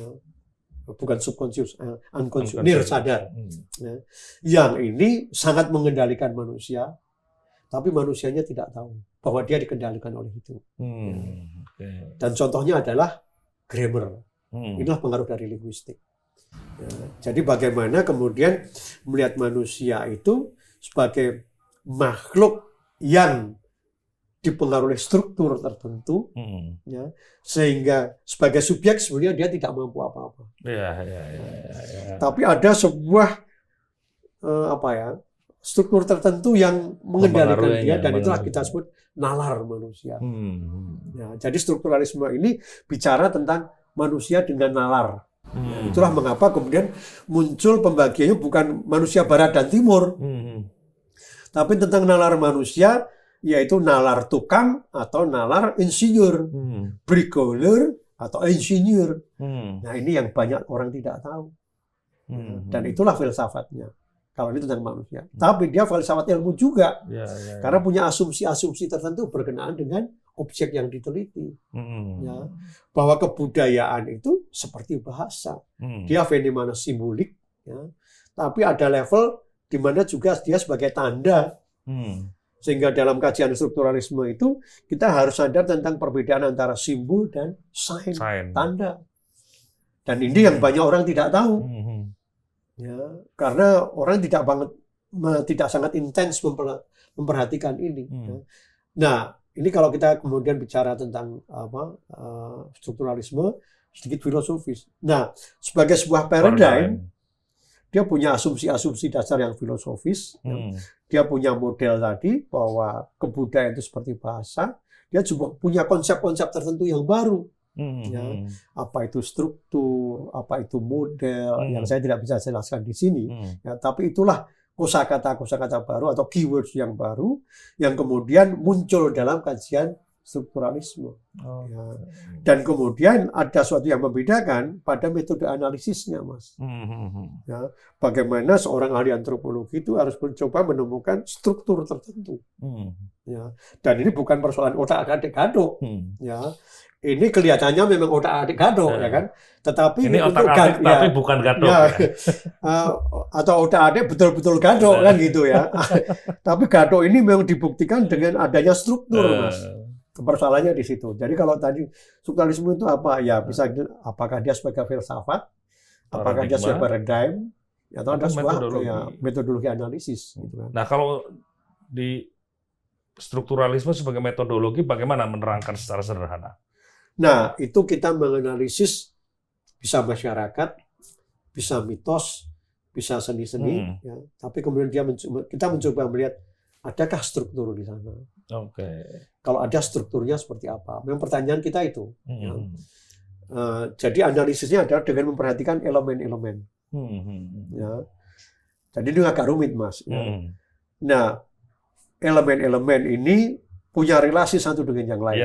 [SPEAKER 1] bukan subconscious, unconscious, nir sadar, ya, yang ini sangat mengendalikan manusia, tapi manusianya tidak tahu bahwa dia dikendalikan oleh itu. Dan contohnya adalah grammar. Inilah pengaruh dari linguistik. Ya, jadi bagaimana kemudian melihat manusia itu sebagai makhluk yang dipengaruhi struktur tertentu, ya, sehingga sebagai subjek sebenarnya dia tidak mampu apa-apa. Tapi ada sebuah struktur tertentu yang mengendalikan dia, dan itulah kita sebut nalar manusia. Ya, jadi strukturalisme ini bicara tentang manusia dengan nalar. Ya, itulah mengapa kemudian muncul pembagiannya bukan manusia barat dan timur, tapi tentang nalar manusia, yaitu nalar tukang atau nalar insinyur, bricklayer atau insinyur. Nah, ini yang banyak orang tidak tahu. Dan itulah filsafatnya. Kalau ini tentang manusia. Tapi dia filsafat ilmu juga. Karena punya asumsi-asumsi tertentu berkenaan dengan objek yang diteliti. Ya. Bahwa kebudayaan itu seperti bahasa. Dia fenomena simbolik. Ya. Tapi ada level di mana juga dia sebagai tanda. Sehingga dalam kajian strukturalisme itu kita harus sadar tentang perbedaan antara simbol dan sign. Tanda. Dan ini yang banyak orang tidak tahu. Ya, karena orang tidak sangat intens memperhatikan ini. Ya. Nah, ini kalau kita kemudian bicara tentang strukturalisme sedikit filosofis. Nah, sebagai sebuah paradigm, dia punya asumsi-asumsi dasar yang filosofis. Dia punya model tadi bahwa kebudayaan itu seperti bahasa. Dia juga punya konsep-konsep tertentu yang baru. Ya, apa itu struktur, apa itu model, yang saya tidak bisa jelaskan di sini. Ya, tapi itulah kosakata baru atau keywords yang baru yang kemudian muncul dalam kajian strukturalisme. Ya. Dan kemudian ada sesuatu yang membedakan pada metode analisisnya, Mas. Ya, bagaimana seorang ahli antropologi itu harus mencoba menemukan struktur tertentu. Ya. Dan ini bukan persoalan otak-atik gadok. Ya. Ini kelihatannya memang otak-atik gadok, ya kan? Tetapi
[SPEAKER 2] ini otak-atik tapi bukan gadok. Ya.
[SPEAKER 1] Atau otak-atik betul-betul gadok, kan gitu ya. Tapi gadok ini memang dibuktikan dengan adanya struktur, Mas. Persoalannya di situ. Jadi kalau tadi strukturalisme itu apa? Ya bisa apakah dia sebagai filsafat, apakah dia sebagai paradigm, atau ada sebuah metodologi analisis. Gitu kan.
[SPEAKER 2] Nah, kalau di strukturalisme sebagai metodologi, bagaimana menerangkan secara sederhana?
[SPEAKER 1] Nah, itu kita menganalisis bisa masyarakat, bisa mitos, bisa seni-seni, ya. Tapi kemudian kita mencoba melihat adakah struktur di sana. Kalau ada strukturnya seperti apa? Memang pertanyaan kita itu. Ya. Jadi analisisnya adalah dengan memperhatikan elemen-elemen. Ya. Jadi ini agak rumit, Mas. Ya. Nah, elemen-elemen ini punya relasi satu dengan yang lain.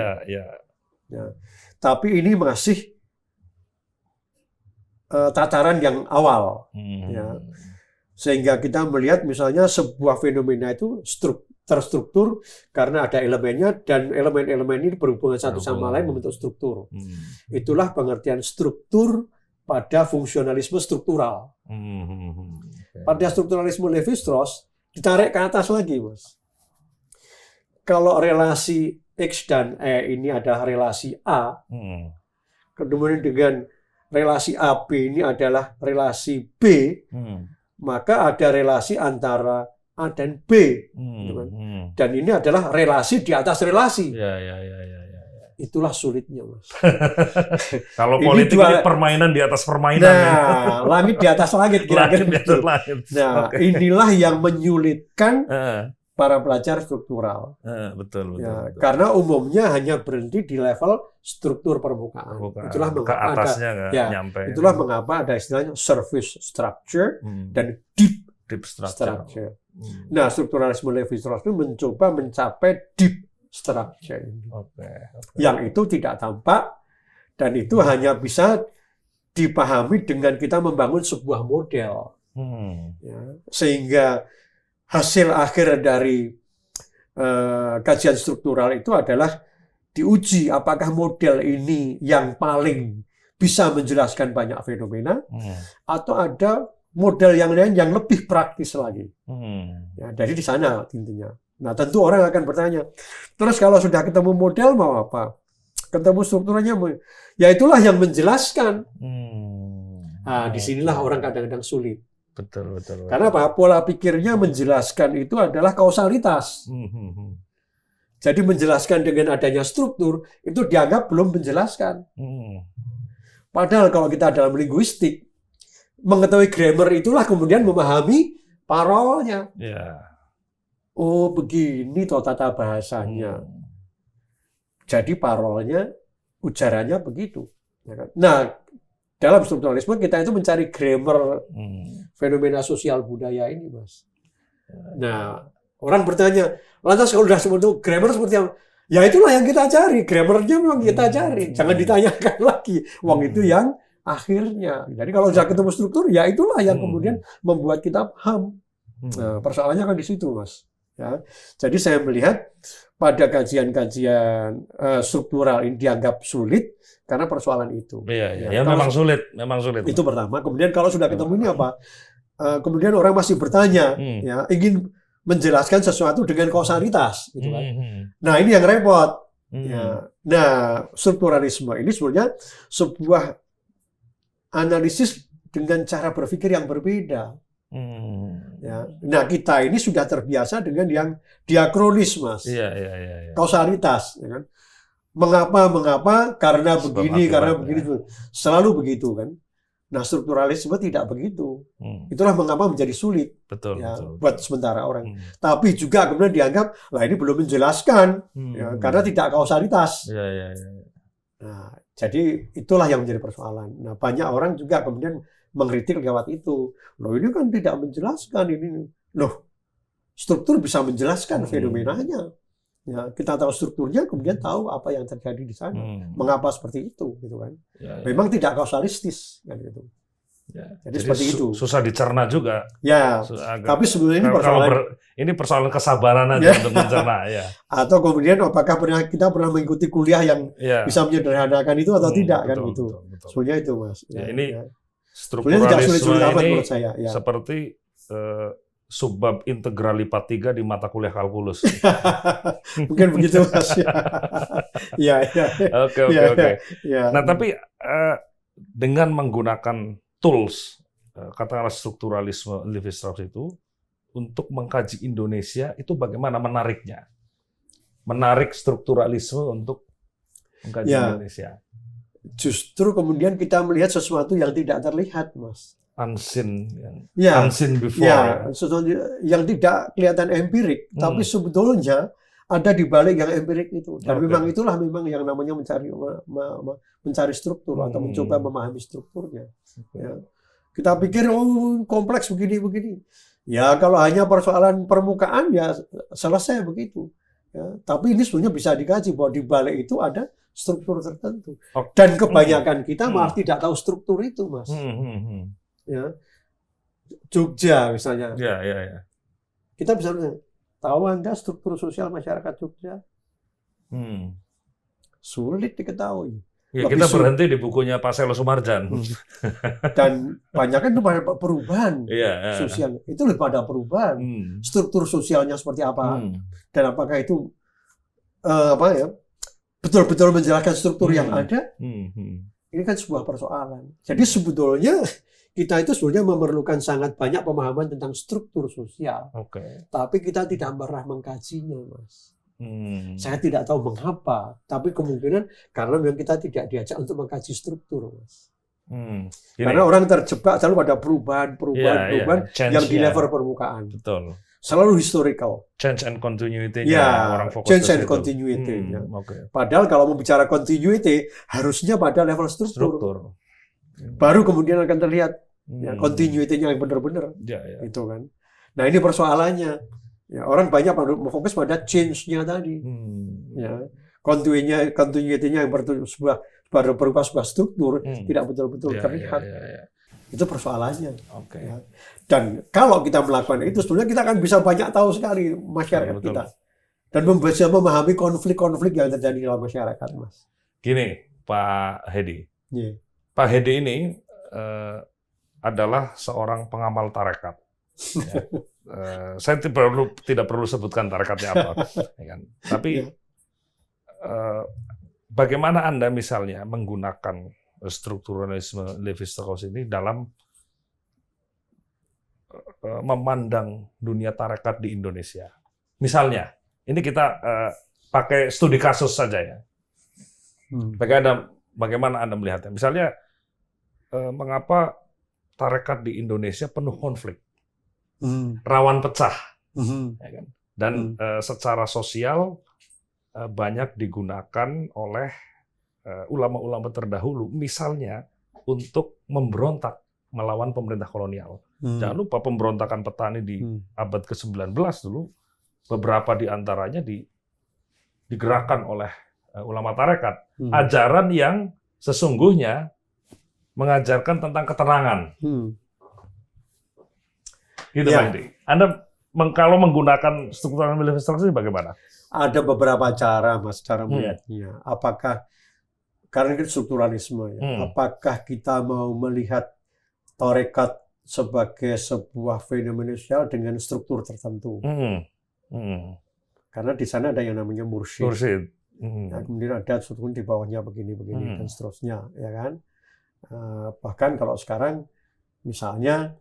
[SPEAKER 1] Ya. Tapi ini masih tataran yang awal. Ya. Sehingga kita melihat misalnya sebuah fenomena itu terstruktur karena ada elemennya, dan elemen-elemen ini berhubungan satu sama lain membentuk struktur. Itulah pengertian struktur pada fungsionalisme struktural. Pada strukturalisme Lévi-Strauss ditarik ke atas lagi, Mas. Kalau relasi X dan E ini adalah relasi A, kemudian dengan relasi AB ini adalah relasi B, maka ada relasi antara A dan B. Dan ini adalah relasi di atas relasi. itulah sulitnya, Mas.
[SPEAKER 2] Kalau
[SPEAKER 1] Ini
[SPEAKER 2] politik
[SPEAKER 1] dua-
[SPEAKER 2] ini permainan di atas permainan.
[SPEAKER 1] Nah, langit di atas langit kira-kira
[SPEAKER 2] Langit di atas
[SPEAKER 1] gitu.
[SPEAKER 2] langit.
[SPEAKER 1] Nah,
[SPEAKER 2] Oke.
[SPEAKER 1] inilah yang menyulitkan
[SPEAKER 2] Heeh,
[SPEAKER 1] para pelajar struktural.
[SPEAKER 2] betul.
[SPEAKER 1] Ya, karena umumnya hanya berhenti di level struktur permukaan.
[SPEAKER 2] Bukan.
[SPEAKER 1] Itulah
[SPEAKER 2] Ke
[SPEAKER 1] mengapa ada,
[SPEAKER 2] atasnya nggak
[SPEAKER 1] ya,
[SPEAKER 2] nyampe.
[SPEAKER 1] itulah mengapa ada istilahnya surface structure
[SPEAKER 2] Hmm,
[SPEAKER 1] dan deep
[SPEAKER 2] deep structure.
[SPEAKER 1] structure.
[SPEAKER 2] Hmm,
[SPEAKER 1] Nah, strukturalisme Levi-Strauss itu mencoba mencapai deep structure ini.
[SPEAKER 2] Oke.
[SPEAKER 1] Yang itu tidak tampak dan itu hanya bisa dipahami dengan kita membangun sebuah model. Ya, sehingga hasil akhir dari kajian struktural itu adalah diuji apakah model ini yang paling bisa menjelaskan banyak fenomena atau ada model yang lain yang lebih praktis lagi. Ya, dari di sana intinya. Nah, tentu orang akan bertanya, terus kalau sudah ketemu model mau apa? Ketemu strukturnya mau? Ya itulah yang menjelaskan. Nah, disinilah orang kadang-kadang sulit.
[SPEAKER 2] Betul.
[SPEAKER 1] Karena apa? Pola pikirnya menjelaskan itu adalah kausalitas. Jadi menjelaskan dengan adanya struktur itu dianggap belum menjelaskan. Padahal kalau kita dalam linguistik, mengetahui grammar itulah kemudian memahami parolnya.
[SPEAKER 2] Ya.
[SPEAKER 1] Oh, begini toh tata bahasanya. Jadi parolnya, ujarannya begitu. Nah, dalam strukturalisme kita itu mencari grammar fenomena sosial budaya ini, Mas. Nah, orang bertanya, lantas kalau sudah seperti itu, grammar seperti apa? Ya itulah yang kita cari, grammarnya memang kita cari. Jangan ditanyakan lagi. Wong itu yang akhirnya. Jadi kalau sudah ketemu struktur, ya itulah yang kemudian membuat kita paham. Nah, persoalannya kan di situ, Mas. Ya. Jadi saya melihat pada kajian-kajian struktural ini dianggap sulit karena persoalan itu.
[SPEAKER 2] Iya,
[SPEAKER 1] Ya,
[SPEAKER 2] memang sulit.
[SPEAKER 1] Itu pertama. Kemudian kalau sudah ketemu ini apa? Kemudian orang masih bertanya, ya, ingin menjelaskan sesuatu dengan kausalitas, gitu kan. Nah, ini yang repot. Ya. Nah, strukturalisme ini sebenarnya sebuah analisis dengan cara berpikir yang berbeda. Ya. Nah, kita ini sudah terbiasa dengan yang diakronis, Mas.
[SPEAKER 2] Iya.
[SPEAKER 1] Kausalitas, ya kan? Mengapa? Karena begini, karena begitu. Selalu begitu kan. Nah, strukturalisme tidak begitu. Itulah mengapa menjadi sulit.
[SPEAKER 2] Betul.
[SPEAKER 1] Buat sementara orang. Tapi juga kemudian dianggap, lah ini belum menjelaskan, ya, karena tidak kausalitas.
[SPEAKER 2] Iya.
[SPEAKER 1] Nah, jadi itulah yang menjadi persoalan. Nah, banyak orang juga kemudian mengkritik lewat itu. Loh, ini kan tidak menjelaskan ini. Loh, struktur bisa menjelaskan fenomenanya. Ya, kita tahu strukturnya, kemudian tahu apa yang terjadi di sana. Mengapa seperti itu, gitu kan? Ya. Memang tidak kausalistis, kan gitu.
[SPEAKER 2] Ya.
[SPEAKER 1] Jadi seperti itu.
[SPEAKER 2] Susah dicerna juga.
[SPEAKER 1] Ya. Tapi sebenarnya ini persoalan.
[SPEAKER 2] Ini persoalan kesabaran aja untuk mencerna. Ya.
[SPEAKER 1] Atau kemudian apakah kita pernah mengikuti kuliah yang bisa menyederhanakan itu atau tidak, kan gitu. Sebenarnya itu, Mas.
[SPEAKER 2] Ya, ini
[SPEAKER 1] ya.
[SPEAKER 2] strukturalisme ini
[SPEAKER 1] saya, ya.
[SPEAKER 2] seperti subbab integral lipat 3 di mata kuliah kalkulus.
[SPEAKER 1] Mungkin begitu, Mas. Ya.
[SPEAKER 2] Oke. Nah, tapi dengan menggunakan tools, katakanlah strukturalisme Levi-Strauss itu, untuk mengkaji Indonesia, itu bagaimana menariknya? Menarik strukturalisme untuk mengkaji Indonesia. Justru
[SPEAKER 1] kemudian kita melihat sesuatu yang tidak terlihat, Mas.
[SPEAKER 2] Unseen before.
[SPEAKER 1] Ya, sesuatu yang tidak kelihatan empirik, tapi sebetulnya ada di balik yang empirik itu. Dan memang itulah yang namanya mencari struktur atau mencoba memahami strukturnya. Ya. Kita pikir kompleks begini. Ya, kalau hanya persoalan permukaan ya selesai begitu. Ya. Tapi ini sebenarnya bisa dikaji bahwa di balik itu ada struktur tertentu. Dan kebanyakan kita malah tidak tahu struktur itu, Mas. Ya, Jogja misalnya.
[SPEAKER 2] Ya.
[SPEAKER 1] Kita bisa tahu Anda struktur sosial masyarakat Jogja? Sulit diketahui.
[SPEAKER 2] Ya, kita berhenti di bukunya Pak Selo Sumarjan.
[SPEAKER 1] Dan banyak kan itu pada perubahan sosial. Itu lebih pada perubahan. Struktur sosialnya seperti apa? Dan apakah itu betul-betul menjelaskan struktur yang ada? Ini kan sebuah persoalan. Jadi sebetulnya kita itu sebenarnya memerlukan sangat banyak pemahaman tentang struktur sosial. Tapi kita tidak pernah mengkajinya, Mas. Saya tidak tahu mengapa, tapi kemungkinan karena memang kita tidak diajak untuk mengkaji struktur, Mas. Karena orang terjebak selalu pada perubahan yang di level permukaan.
[SPEAKER 2] Betul.
[SPEAKER 1] Selalu historical.
[SPEAKER 2] Change and continuity-nya orang fokus
[SPEAKER 1] change and continuity. Padahal kalau mau bicara continuity, harusnya pada level struktur. Baru kemudian akan terlihat continuity-nya yang benar-benar. Itu kan. Nah, ini persoalannya. Ya, orang banyak fokus pada change-nya tadi. Ya. Continuity-nya yang berupa sebuah struktur tidak betul-betul terlihat. Itu persoalannya. Ya. Dan kalau kita melakukan itu, sebenarnya kita akan bisa banyak tahu sekali masyarakat kita. Dan bisa memahami konflik-konflik yang terjadi dalam masyarakat, Mas.
[SPEAKER 2] Gini, Pak Hedi. Pak Hedi ini adalah seorang pengamal tarekat. Ya. Saya tidak perlu sebutkan tarekatnya apa. Ya kan? Tapi bagaimana Anda misalnya menggunakan strukturalisme Levi-Strauss ini dalam memandang dunia tarekat di Indonesia? Misalnya, ini kita pakai studi kasus saja ya. Bagaimana Anda melihatnya? Misalnya, mengapa tarekat di Indonesia penuh konflik, rawan pecah, ya kan? Dan secara sosial banyak digunakan oleh ulama-ulama terdahulu, misalnya untuk memberontak melawan pemerintah kolonial. Jangan lupa pemberontakan petani di abad ke-19 dulu, beberapa di antaranya digerakkan oleh ulama tarekat. Ajaran yang sesungguhnya mengajarkan tentang keterangan. Gitu, Pak Hedi. Anda kalau menggunakan struktur Levi-Strauss ini bagaimana?
[SPEAKER 1] Ada beberapa cara, Mas, cara melihatnya. Apakah karena itu strukturalisme, ya. Apakah kita mau melihat tarekat sebagai sebuah fenomena sosial dengan struktur tertentu? Karena di sana ada yang namanya mursyid. Nah, kemudian ada struktur di bawahnya begini-begini dan seterusnya, ya kan? Bahkan kalau sekarang, misalnya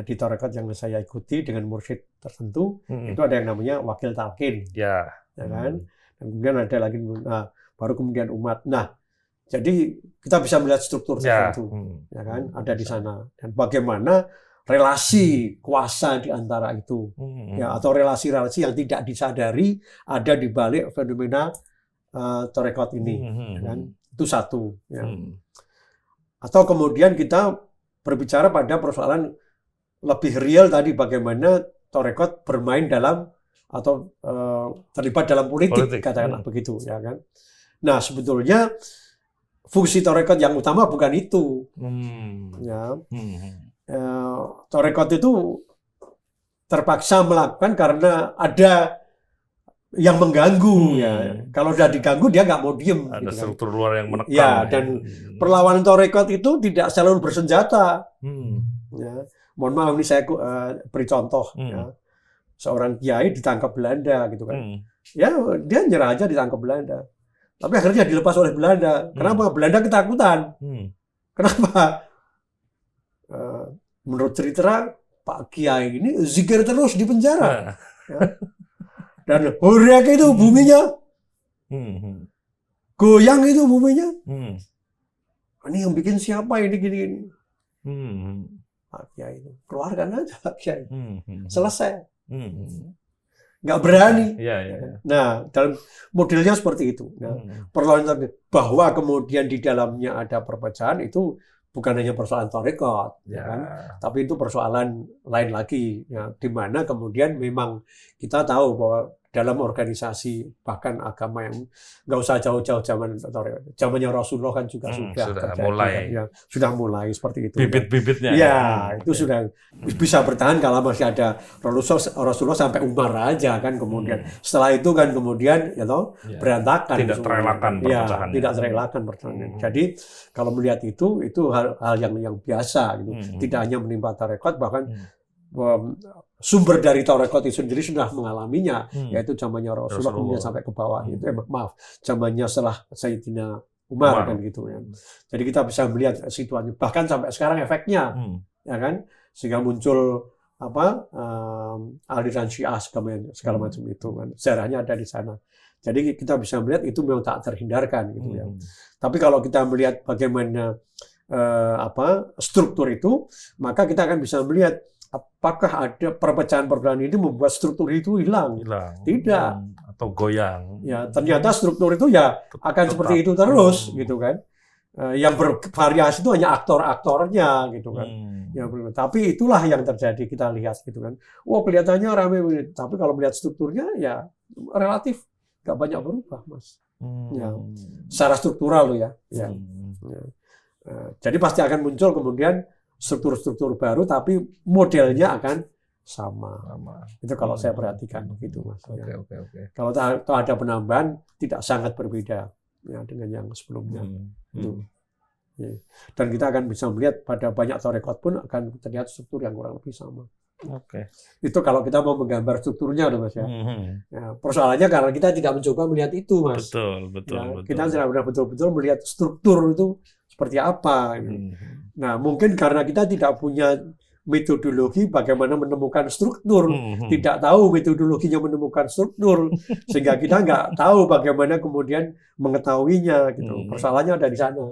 [SPEAKER 1] di tarekat yang saya ikuti dengan mursyid tertentu, itu ada yang namanya wakil talqin, ya kan? Dan kemudian ada lagi, baru kemudian umat. Nah, jadi kita bisa melihat struktur tertentu, ya kan? Ada di sana. Dan bagaimana relasi kuasa di antara itu, ya, atau relasi-relasi yang tidak disadari ada di balik fenomena tarekat ini, ya kan? Itu satu. Ya. Atau kemudian kita berbicara pada persoalan lebih real tadi, bagaimana tarekat bermain dalam atau terlibat dalam politik. Katakanlah begitu, ya kan? Nah, sebetulnya fungsi tarekat yang utama bukan itu. Ya. Tarekat itu terpaksa melakukan karena ada yang mengganggu. Ya. Kalau udah diganggu, dia nggak mau diem.
[SPEAKER 2] Ada
[SPEAKER 1] gitu,
[SPEAKER 2] struktur luar yang menekan.
[SPEAKER 1] Ya, dan perlawanan tarekat itu tidak selalu bersenjata. Ya. Mohon maaf, ini saya beri contoh. Ya. Seorang kiai ditangkap Belanda, gitu kan. Ya, dia nyerah aja ditangkap Belanda. Tapi akhirnya dilepas oleh Belanda. Kenapa? Belanda ketakutan. Kenapa? Menurut cerita Pak Kiai ini zikir terus di penjara. Ya. Dan horek itu buminya. Goyang itu buminya. Ini yang bikin siapa ini gini-gini. Pak Kiai itu. Keluarkan aja Pak Kiai. Selesai. Nggak berani. Nah, dalam modelnya seperti itu. Nah, perlawanan bahwa kemudian di dalamnya ada perpecahan itu bukan hanya persoalan tarekat, ya kan? Tapi itu persoalan lain lagi, ya, di mana kemudian memang kita tahu bahwa dalam organisasi bahkan agama yang nggak usah jauh-jauh zamannya Rasulullah kan juga sudah terjadi,
[SPEAKER 2] mulai,
[SPEAKER 1] ya, sudah mulai seperti itu.
[SPEAKER 2] Bibit-bibitnya.
[SPEAKER 1] Ya, itu sudah bisa bertahan kalau masih ada Rasulullah sampai Umar aja kan, kemudian setelah itu kan kemudian ya toh berantakan.
[SPEAKER 2] Tidak terelakkan perpecahannya.
[SPEAKER 1] Tidak terelakkan perpecahannya. Jadi kalau melihat itu hal yang biasa gitu. Tidak hanya menimpa tarekat, bahkan sumber dari tarekat itu sendiri sudah mengalaminya, yaitu zamannya Rasulullah kemudian sampai ke bawah itu, zamannya setelah Sayyidina Umar kan gitu ya. Jadi kita bisa melihat situasi bahkan sampai sekarang efeknya, ya kan, sehingga muncul aliran Syiah segala macam itu kan, sejarahnya ada di sana. Jadi kita bisa melihat itu memang tak terhindarkan gitu ya. Tapi kalau kita melihat bagaimana struktur itu, maka kita akan bisa melihat apakah ada perpecahan ini membuat struktur itu hilang. Tidak.
[SPEAKER 2] Atau goyang.
[SPEAKER 1] Ya, ternyata struktur itu ya akan seperti itu terus gitu kan. Yang bervariasi itu hanya aktor-aktornya gitu kan. Ya, tapi itulah yang terjadi, kita lihat gitu kan. Kelihatannya ramai, tapi kalau melihat strukturnya ya relatif nggak banyak berubah, Mas. Ya, secara struktural loh ya. Ya. Jadi pasti akan muncul kemudian struktur-struktur baru, tapi modelnya akan sama. Itu kalau saya perhatikan begitu, Mas.
[SPEAKER 2] Oke.
[SPEAKER 1] Kalau ada penambahan tidak sangat berbeda ya dengan yang sebelumnya. Ya. Dan kita akan bisa melihat pada banyak tarekat pun akan terlihat struktur yang kurang lebih sama. Itu kalau kita mau menggambar strukturnya, Mas ya. Ya, persoalannya karena kita tidak mencoba melihat itu, Mas.
[SPEAKER 2] Betul.
[SPEAKER 1] Kita tidak betul-betul melihat struktur itu seperti apa. Nah, mungkin karena kita tidak punya metodologi bagaimana menemukan struktur, tidak tahu metodologinya menemukan struktur, sehingga kita nggak tahu bagaimana kemudian mengetahuinya. Gitu. Persoalannya ada di sana.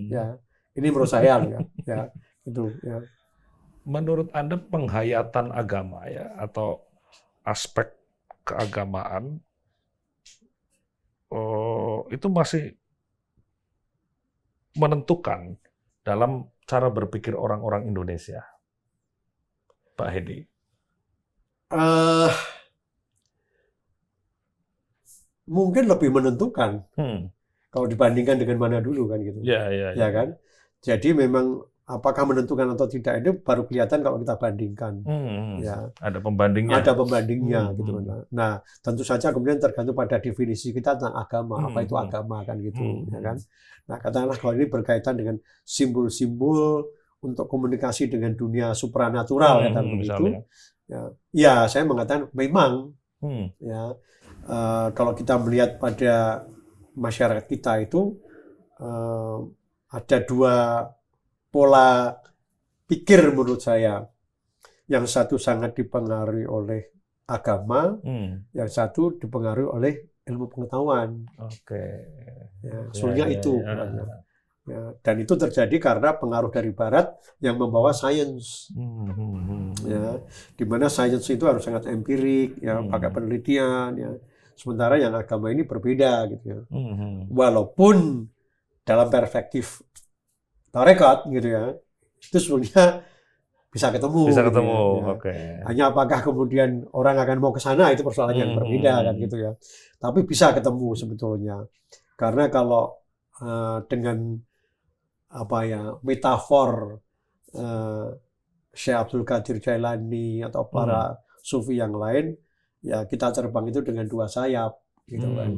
[SPEAKER 1] Ya, ini menurut saya ya, itu. Ya.
[SPEAKER 2] Menurut Anda penghayatan agama ya atau aspek keagamaan itu masih menentukan dalam cara berpikir orang-orang Indonesia, Pak Hedi?
[SPEAKER 1] Mungkin lebih menentukan kalau dibandingkan dengan mana dulu kan gitu. Ya kan. Jadi memang apakah menentukan atau tidak itu baru kelihatan kalau kita bandingkan. Ya.
[SPEAKER 2] Ada pembandingnya.
[SPEAKER 1] Ada pembandingnya gitu. Nah, tentu saja kemudian tergantung pada definisi kita tentang agama. Apa itu agama kan gitu, ya kan? Nah, katakanlah kalau ini berkaitan dengan simbol-simbol untuk komunikasi dengan dunia supranatural ya kan begitu. Ya, saya mengatakan memang ya kalau kita melihat pada masyarakat kita itu ada dua pola pikir menurut saya. Yang satu sangat dipengaruhi oleh agama, yang satu dipengaruhi oleh ilmu pengetahuan. Ya, soalnya itu. Ya, dan itu terjadi karena pengaruh dari Barat yang membawa sains. Ya, di mana sains itu harus sangat empirik, ya, pakai penelitian. Ya. Sementara yang agama ini berbeda, gitu ya. Walaupun dalam perspektif tarekat gitu ya, itu sebenarnya bisa ketemu. Ya. Hanya apakah kemudian orang akan mau ke sana itu persoalan yang berbeda kan gitu ya. Tapi bisa ketemu sebetulnya. Karena kalau dengan metafor Syekh Abdul Qadir Jailani atau para sufi yang lain, ya kita terbang itu dengan dua sayap gitu kan.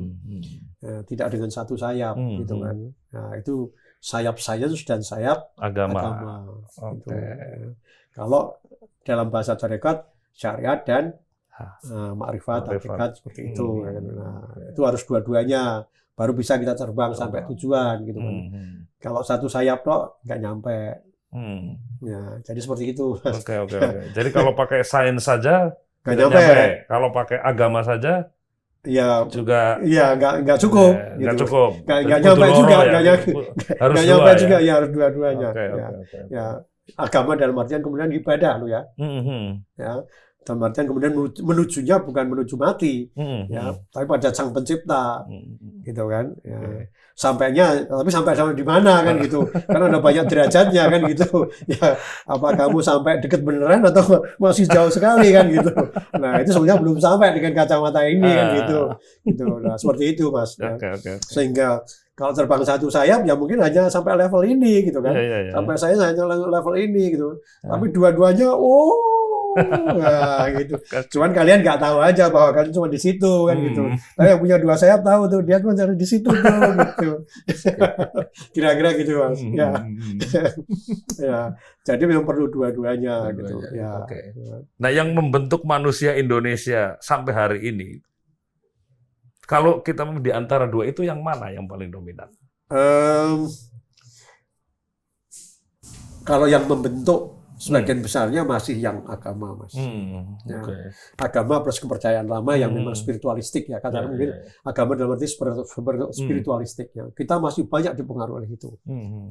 [SPEAKER 1] Tidak dengan satu sayap gitu kan. Nah, itu sayap sains dan sayap agama. Gitu. Kalau dalam bahasa tarekat syariat dan makrifat, hakikat seperti itu. Nah, itu harus dua-duanya baru bisa kita terbang sampai tujuan gitu kan. Kalau satu sayap kok nggak nyampe. Ya, jadi seperti itu.
[SPEAKER 2] Jadi kalau pakai sains saja
[SPEAKER 1] nggak nyampe.
[SPEAKER 2] Kalau pakai agama saja
[SPEAKER 1] ya
[SPEAKER 2] juga
[SPEAKER 1] nggak cukup nggak nyampe juga nggak nyampe juga ya harus dua-duanya ya agama dalam artian kemudian ibadah lo ya ya dalam artian kemudian menujunya bukan menuju mati ya tapi pada sang pencipta gitu kan ya. Tapi sampai di mana kan gitu karena ada banyak derajatnya kan gitu ya apa kamu sampai deket beneran atau masih jauh sekali kan gitu. Nah itu sebenarnya belum sampai dengan kacamata ini kan gitu nah seperti itu Mas ya. Sehingga kalau terbang satu sayap ya mungkin hanya sampai level ini gitu kan sampai saya hanya level ini gitu tapi dua-duanya nah, gitu. Cuman kalian nggak tahu aja bahwa kalian cuma di situ kan gitu. Tapi yang punya dua sayap tahu tuh dia cuma cari di situ tuh gitu. Kira-kira gitu Mas. Ya. Ya. Jadi memang perlu dua-duanya gitu. Ya.
[SPEAKER 2] Nah, yang membentuk manusia Indonesia sampai hari ini, kalau kita di antara dua itu yang mana yang paling dominan?
[SPEAKER 1] Kalau yang membentuk sebagian besarnya masih yang agama, Mas. Ya. Agama plus kepercayaan lama yang memang spiritualistik ya, katakan mungkin agama dalam arti spiritualistik ya. Kita masih banyak dipengaruhi oleh itu,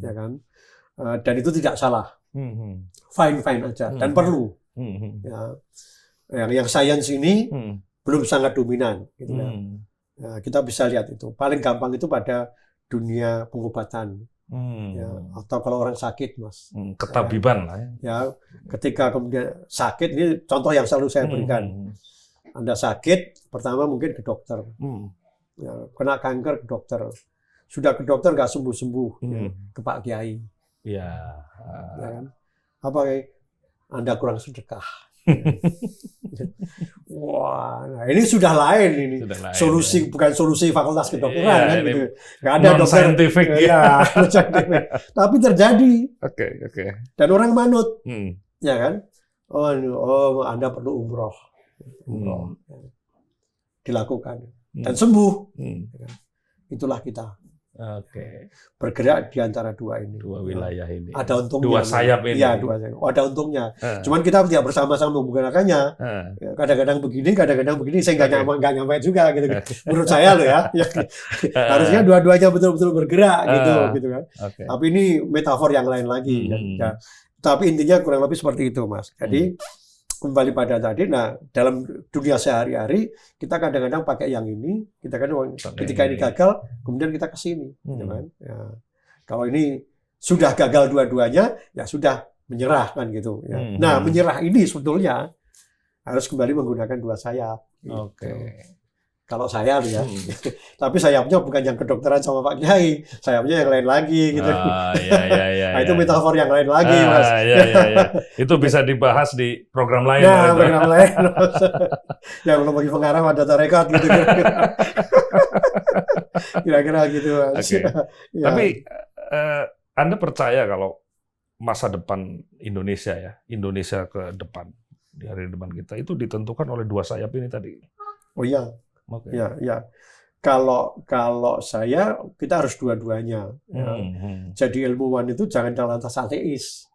[SPEAKER 1] ya kan? Dan itu tidak salah, fine aja dan perlu. Ya. Yang sains ini belum sangat dominan, gitu ya. Ya. Kita bisa lihat itu. Paling gampang itu pada dunia pengobatan. Ya, atau kalau orang sakit, Mas,
[SPEAKER 2] ketabiban lah
[SPEAKER 1] ya. Ketika kemudian sakit, ini contoh yang selalu saya berikan. Anda sakit, pertama mungkin ke dokter, ya, kena kanker ke dokter, sudah ke dokter nggak sembuh-sembuh, ya, ke Pak Kiai, ya kan? Apa Anda kurang sedekah? Wah, nah ini sudah lain ini. Solusi ya. Bukan solusi fakultas kedokteran kan gitu. Nggak ada dokter
[SPEAKER 2] scientific
[SPEAKER 1] ya, tapi terjadi.
[SPEAKER 2] Oke.
[SPEAKER 1] Dan orang manut, ya kan? Oh, Anda perlu umroh. Dilakukan dan sembuh. Itulah kita. Bergerak di antara dua
[SPEAKER 2] wilayah ini.
[SPEAKER 1] Ada untungnya.
[SPEAKER 2] Dua sayap ini.
[SPEAKER 1] Ya, ada untungnya. Cuman kita tidak bersama-sama menggunakannya. Kadang-kadang begini, saya nggak nyampe juga gitu. Menurut saya loh ya. Harusnya dua-duanya betul-betul bergerak gitu kan. Tapi ini metafor yang lain lagi. Ya. Tapi intinya kurang lebih seperti itu, Mas. Jadi kembali pada tadi, nah dalam dunia sehari-hari kita kadang-kadang pakai yang ini, kita kan ketika ini gagal, kemudian kita ke sini, gitu kan. Ya. Kalau ini sudah gagal dua-duanya, ya sudah menyerah kan gitu. Ya. Nah menyerah ini sebetulnya harus kembali menggunakan dua sayap. Gitu. Kalau saya ya, tapi sayapnya bukan yang kedokteran sama Pak Kiai, sayapnya yang lain lagi gitu. Nah, itu metafor yang lain lagi, Mas.
[SPEAKER 2] Itu bisa dibahas di program lain.
[SPEAKER 1] Nah, program lain. Yang belum bagi pengarah ada tarekat gitu. Kira-kira gitu, Mas.
[SPEAKER 2] Ya. Tapi Anda percaya kalau masa depan Indonesia ya, Indonesia ke depan, di hari depan kita itu ditentukan oleh dua sayap ini tadi?
[SPEAKER 1] Oh iya. Ya. Kalau saya, kita harus dua-duanya. Ya. Jadi ilmuwan itu jangan lantas ateis.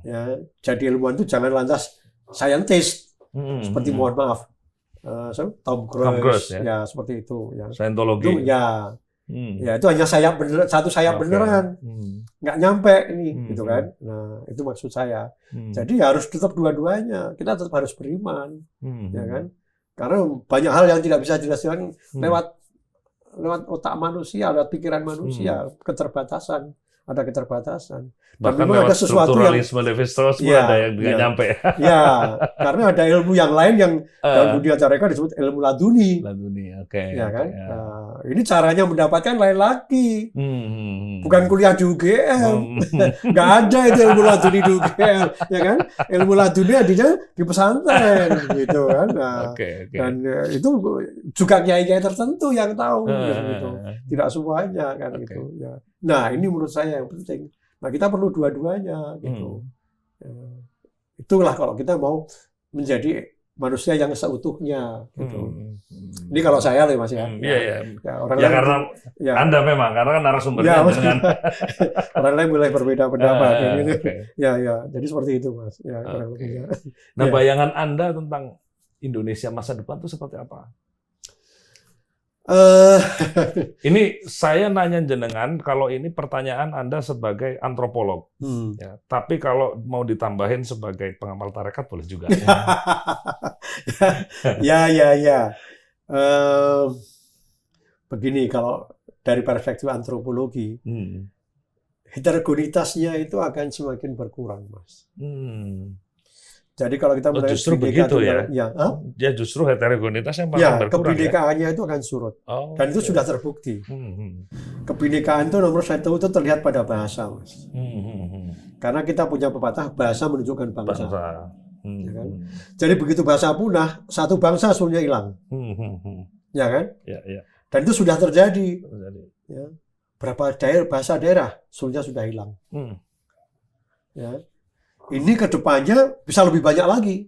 [SPEAKER 1] Ya. Jadi ilmuwan itu jangan lantas saintis. Seperti mohon maaf, Tom Cruise ya seperti itu. Ya.
[SPEAKER 2] Scientology.
[SPEAKER 1] Ya itu hanya satu sayap beneran, nggak nyampe ini, gitu kan. Nah itu maksud saya. Jadi harus tetap dua-duanya. Kita tetap harus beriman, ya kan. Karena banyak hal yang tidak bisa dijelaskan lewat otak manusia, lewat pikiran manusia, ada keterbatasan.
[SPEAKER 2] Bahkan lewat strukturalisme Levi-Strauss pun ada yang nggak nyampe.
[SPEAKER 1] Ya, karena ada ilmu yang lain yang dalam dunia mereka disebut ilmu laduni. Ya kan? Nah, ini caranya mendapatkan lain lagi. Bukan kuliah di UGM. Nggak ada itu ilmu laduni di UGM, ya kan? Ilmu laduni adanya di pesantren, gitu kan. Nah, dan itu juga kiai-kiai tertentu yang tahu, gitu. Tidak semuanya kan gitu. Ya. Nah, ini menurut saya yang penting. Nah, kita perlu dua-duanya gitu. Itulah kalau kita mau menjadi manusia yang seutuhnya gitu. Ini kalau saya loh, Mas ya.
[SPEAKER 2] Ya, karena Anda memang karena kan narasumbernya dengan
[SPEAKER 1] orang lain boleh berbeda pendapat gitu. Ya, jadi seperti itu, Mas. Ya,
[SPEAKER 2] Nah, bayangan Anda tentang Indonesia masa depan itu seperti apa? Ini saya nanya jenengan kalau ini pertanyaan Anda sebagai antropolog, ya. Tapi kalau mau ditambahin sebagai pengamal tarekat boleh juga.
[SPEAKER 1] Ya. Begini, kalau dari perspektif antropologi, heterogenitasnya itu akan semakin berkurang, Mas. Jadi kalau kita melihat
[SPEAKER 2] justru begitu ya. Ya justru heterogenitasnya makin berkurang.
[SPEAKER 1] Kebinekaannya itu akan surut. Dan itu sudah terbukti. Kebinekaan itu nomor satu itu terlihat pada bahasa, Mas. Karena kita punya pepatah bahasa menunjukkan bangsa. Ya kan? Jadi begitu bahasa punah, satu bangsa seluruhnya hilang. Ya kan? Dan itu sudah terjadi. Ya. Berapa bahasa daerah seluruhnya sudah hilang. Ya. Ini ke depannya bisa lebih banyak lagi.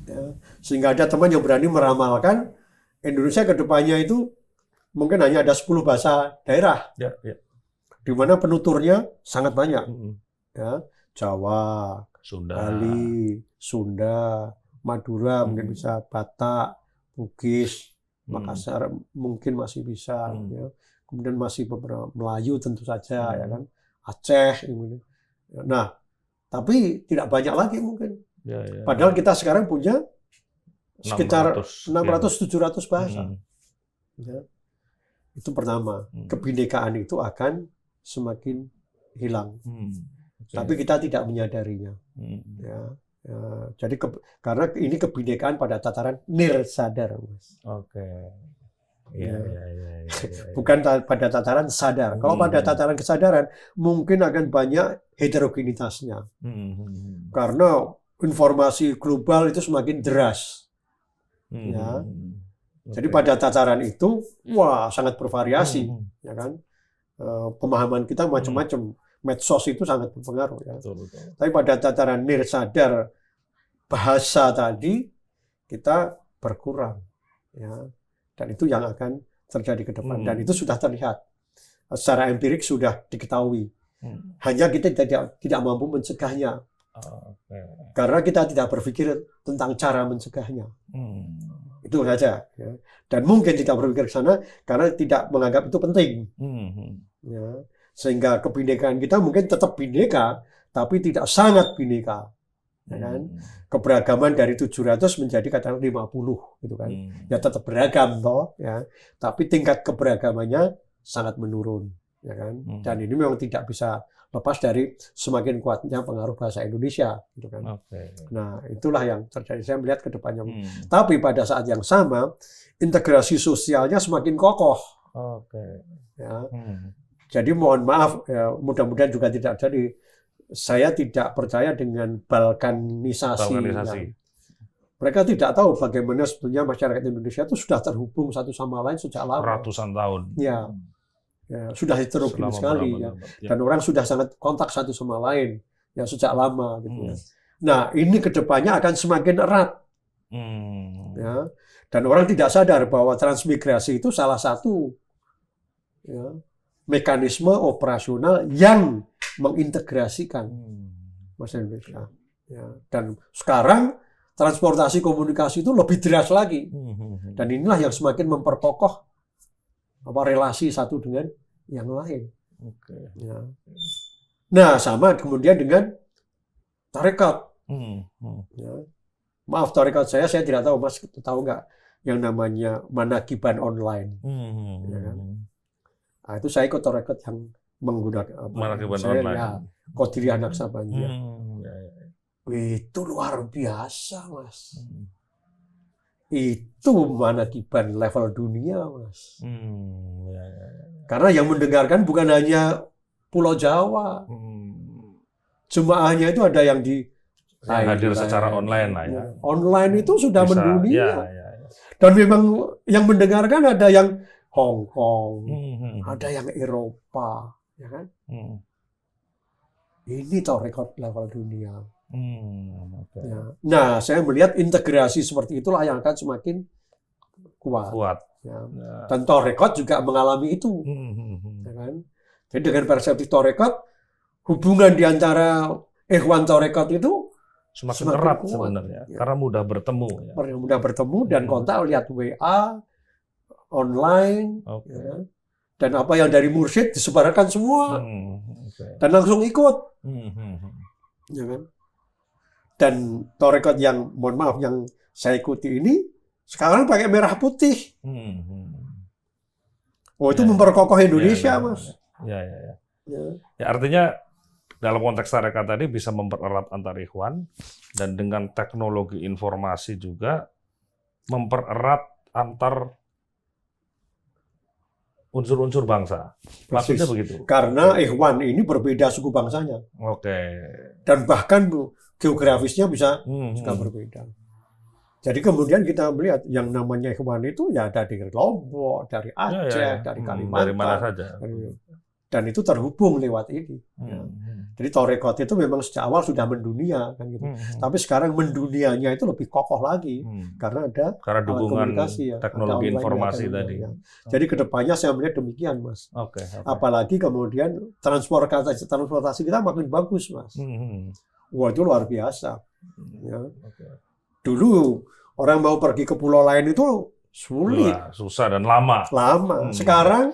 [SPEAKER 1] Ya. Sehingga ada teman yang berani meramalkan Indonesia ke depannya itu mungkin hanya ada 10 bahasa daerah. Di mana penuturnya sangat banyak. Ya. Jawa, Bali, Sunda, Madura mungkin bisa, Batak, Bugis, Makassar mungkin masih bisa, ya. Kemudian masih beberapa Melayu tentu saja, ya kan, Aceh, ini. Nah, tapi tidak banyak lagi mungkin. Padahal kita sekarang punya sekitar 600-700 bahasa. Ya. Itu pertama, kebinekaan itu akan semakin hilang. Tapi kita tidak menyadarinya. Ya. Jadi karena ini kebinekaan pada tataran nirsadar, Mas. Bukan pada tataran sadar. Kalau pada tataran kesadaran, mungkin akan banyak heterogenitasnya. Karena informasi global itu semakin deras. Ya. Jadi pada tataran itu, wah sangat bervariasi, ya kan? Pemahaman kita macam-macam. Medsos itu sangat berpengaruh, ya. Tapi pada tataran nirsadar bahasa tadi kita berkurang, ya. Dan itu yang akan terjadi ke depan. Dan itu sudah terlihat secara empirik, sudah diketahui. Hanya kita tidak mampu mencegahnya. Karena kita tidak berpikir tentang cara mencegahnya. Itu saja. Ya. Dan mungkin tidak berpikir ke sana karena tidak menganggap itu penting. Ya. Sehingga kebinekaan kita mungkin tetap bineka, tapi tidak sangat bineka. Ya kan? Keberagaman dari 700 menjadi katakanlah 50 gitu kan. Ya tetap beragam toh, ya. Tapi tingkat keberagamannya sangat menurun, ya kan. Dan ini memang tidak bisa lepas dari semakin kuatnya pengaruh bahasa Indonesia gitu kan. Nah, itulah yang terjadi. Saya melihat ke depannya. Tapi pada saat yang sama, integrasi sosialnya semakin kokoh. Ya. Jadi mohon maaf, ya, mudah-mudahan juga tidak jadi. Saya tidak percaya dengan balkanisasi. Mereka tidak tahu bagaimana sebetulnya masyarakat Indonesia itu sudah terhubung satu sama lain sejak lama.
[SPEAKER 2] Ratusan tahun.
[SPEAKER 1] Ya, sudah heterogen sekali. Ya. Dan orang sudah sangat kontak satu sama lain ya sejak lama. Gitu, ya. Nah, ini kedepannya akan semakin erat. Ya. Dan orang tidak sadar bahwa transmigrasi itu salah satu ya, mekanisme operasional yang mengintegrasikan masyarakat Indonesia. Ya. Dan sekarang transportasi komunikasi itu lebih deras lagi. Dan inilah yang semakin memperkokoh relasi satu dengan yang lain. Ya. Nah, sama kemudian dengan tarekat. Ya. Maaf, tarekat saya tidak tahu, Mas tahu nggak yang namanya manakiban online. Ya kan? Nah, itu saya ikut tarekat yang menggunakan
[SPEAKER 2] online.
[SPEAKER 1] Qadiriyah Naqsabandiyah. Itu luar biasa, Mas. Itu manakiban level dunia, Mas. Karena yang mendengarkan bukan hanya Pulau Jawa. Jemaahnya itu ada yang di
[SPEAKER 2] hadir secara online lah ya.
[SPEAKER 1] Online itu sudah mendunia. Dan memang yang mendengarkan ada yang Hong Kong, ada yang Eropa, ya kan? Ini tarekat level dunia. Ya. Nah, saya melihat integrasi seperti itulah yang akan semakin kuat. Ya. Dan tarekat juga mengalami itu, ya kan? Jadi dengan persepsi tarekat, hubungan di antara ikhwan tarekat itu
[SPEAKER 2] semakin erat sebenarnya, ya. Karena mudah bertemu. Ya.
[SPEAKER 1] Mudah bertemu dan kontak lihat WA. Online, ya. Dan apa yang dari mursyid disebarkan semua, dan langsung ikut, ya kan? Dan tarekat yang, mohon maaf, yang saya ikuti ini sekarang pakai merah putih. Oh itu memperkokoh Indonesia, Mas.
[SPEAKER 2] Ya, artinya dalam konteks tarekat tadi bisa mempererat antar ikhwan dan dengan teknologi informasi juga mempererat antar unsur-unsur bangsa. Maksudnya begitu.
[SPEAKER 1] Karena ikhwan ini berbeda suku bangsanya. Dan bahkan geografisnya bisa juga berbeda. Jadi kemudian kita melihat yang namanya ikhwan itu ya ada dari Lombok, dari Aceh, dari Kalimantan.
[SPEAKER 2] Dari mana saja.
[SPEAKER 1] Dan itu terhubung lewat ini. Jadi tarekat itu memang sejak awal sudah mendunia, kan gitu. Tapi sekarang mendunianya itu lebih kokoh lagi karena ada
[SPEAKER 2] dukungan
[SPEAKER 1] komunikasi,
[SPEAKER 2] teknologi informasi tadi.
[SPEAKER 1] Ya. Jadi kedepannya saya melihat demikian, Mas. Apalagi kemudian transportasi kita makin bagus, Mas. Wah, itu luar biasa. Ya.
[SPEAKER 2] Oke.
[SPEAKER 1] Dulu orang mau pergi ke pulau lain itu sulit,
[SPEAKER 2] Wah, susah dan lama.
[SPEAKER 1] lama. Sekarang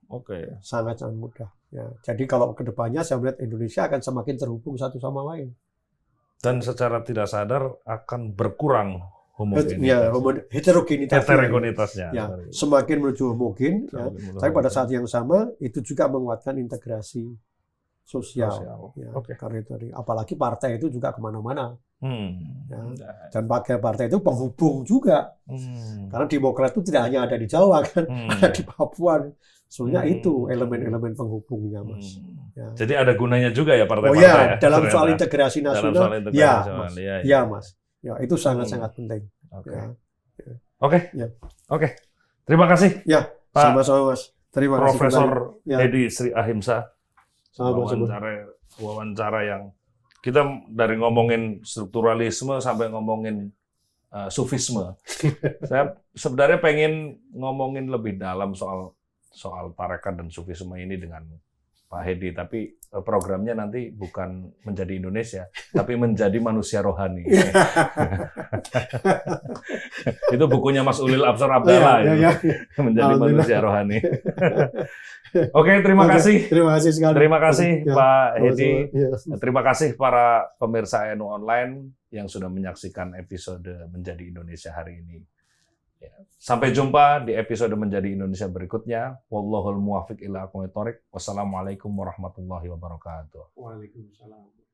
[SPEAKER 2] Oke.
[SPEAKER 1] sangat-sangat mudah. Ya. Jadi kalau kedepannya saya melihat Indonesia akan semakin terhubung satu sama lain.
[SPEAKER 2] Dan secara tidak sadar akan berkurang
[SPEAKER 1] Ya,
[SPEAKER 2] homogenitas.
[SPEAKER 1] heterogenitasnya.
[SPEAKER 2] Heterogenitasnya.
[SPEAKER 1] Ya,
[SPEAKER 2] Sorry.
[SPEAKER 1] semakin menuju homogen. Ya.
[SPEAKER 2] Semakin menuju
[SPEAKER 1] Tapi pada
[SPEAKER 2] homogen.
[SPEAKER 1] saat yang sama itu juga menguatkan integrasi sosial.
[SPEAKER 2] Sosial.
[SPEAKER 1] Ya,
[SPEAKER 2] Oke.
[SPEAKER 1] karena itu tadi. Apalagi partai itu juga kemana-mana. Ya.
[SPEAKER 2] Nah.
[SPEAKER 1] Dan partai itu penghubung juga. Karena Demokrat itu tidak hanya ada di Jawa kan, ada di Papua. Sebenarnya itu elemen-elemen penghubungnya, Mas. Ya.
[SPEAKER 2] Jadi ada gunanya juga ya
[SPEAKER 1] Oh
[SPEAKER 2] partai-partai
[SPEAKER 1] ya,
[SPEAKER 2] ya,
[SPEAKER 1] dalam
[SPEAKER 2] ternyata.
[SPEAKER 1] soal integrasi
[SPEAKER 2] Dalam
[SPEAKER 1] nasional,
[SPEAKER 2] soal integrasi
[SPEAKER 1] ya,
[SPEAKER 2] nasional,
[SPEAKER 1] Mas.
[SPEAKER 2] ya,
[SPEAKER 1] Ya, Mas. Ya, itu sangat-sangat penting.
[SPEAKER 2] Oke.
[SPEAKER 1] Ya.
[SPEAKER 2] Oke.
[SPEAKER 1] Ya.
[SPEAKER 2] Oke. Terima kasih
[SPEAKER 1] Ya,
[SPEAKER 2] Pak
[SPEAKER 1] sama-sama, Mas. Terima kasih
[SPEAKER 2] Profesor
[SPEAKER 1] kembali. Ya.
[SPEAKER 2] Edi Sri Ahimsa.
[SPEAKER 1] Sama, Mas.
[SPEAKER 2] Wawancara yang kita dari ngomongin strukturalisme sampai ngomongin sufisme. Saya sebenarnya pengen ngomongin lebih dalam soal tarekat dan sufisme ini dengan Pak Hedi, tapi programnya nanti bukan menjadi Indonesia, tapi menjadi manusia rohani. Itu bukunya Mas Ulil Absar Abdallah,
[SPEAKER 1] Ya.
[SPEAKER 2] menjadi manusia rohani. Oke, terima kasih.
[SPEAKER 1] Terima kasih sekali.
[SPEAKER 2] Terima kasih
[SPEAKER 1] Ya,
[SPEAKER 2] Pak Hedi.
[SPEAKER 1] Ya.
[SPEAKER 2] Terima kasih para pemirsa NU Online yang sudah menyaksikan episode Menjadi Indonesia hari ini. Ya. Sampai jumpa di episode Menjadi Indonesia berikutnya. Wallahul muwaffiq ila aqwamit thoriq. Wassalamualaikum warahmatullahi wabarakatuh.
[SPEAKER 1] Waalaikumsalam.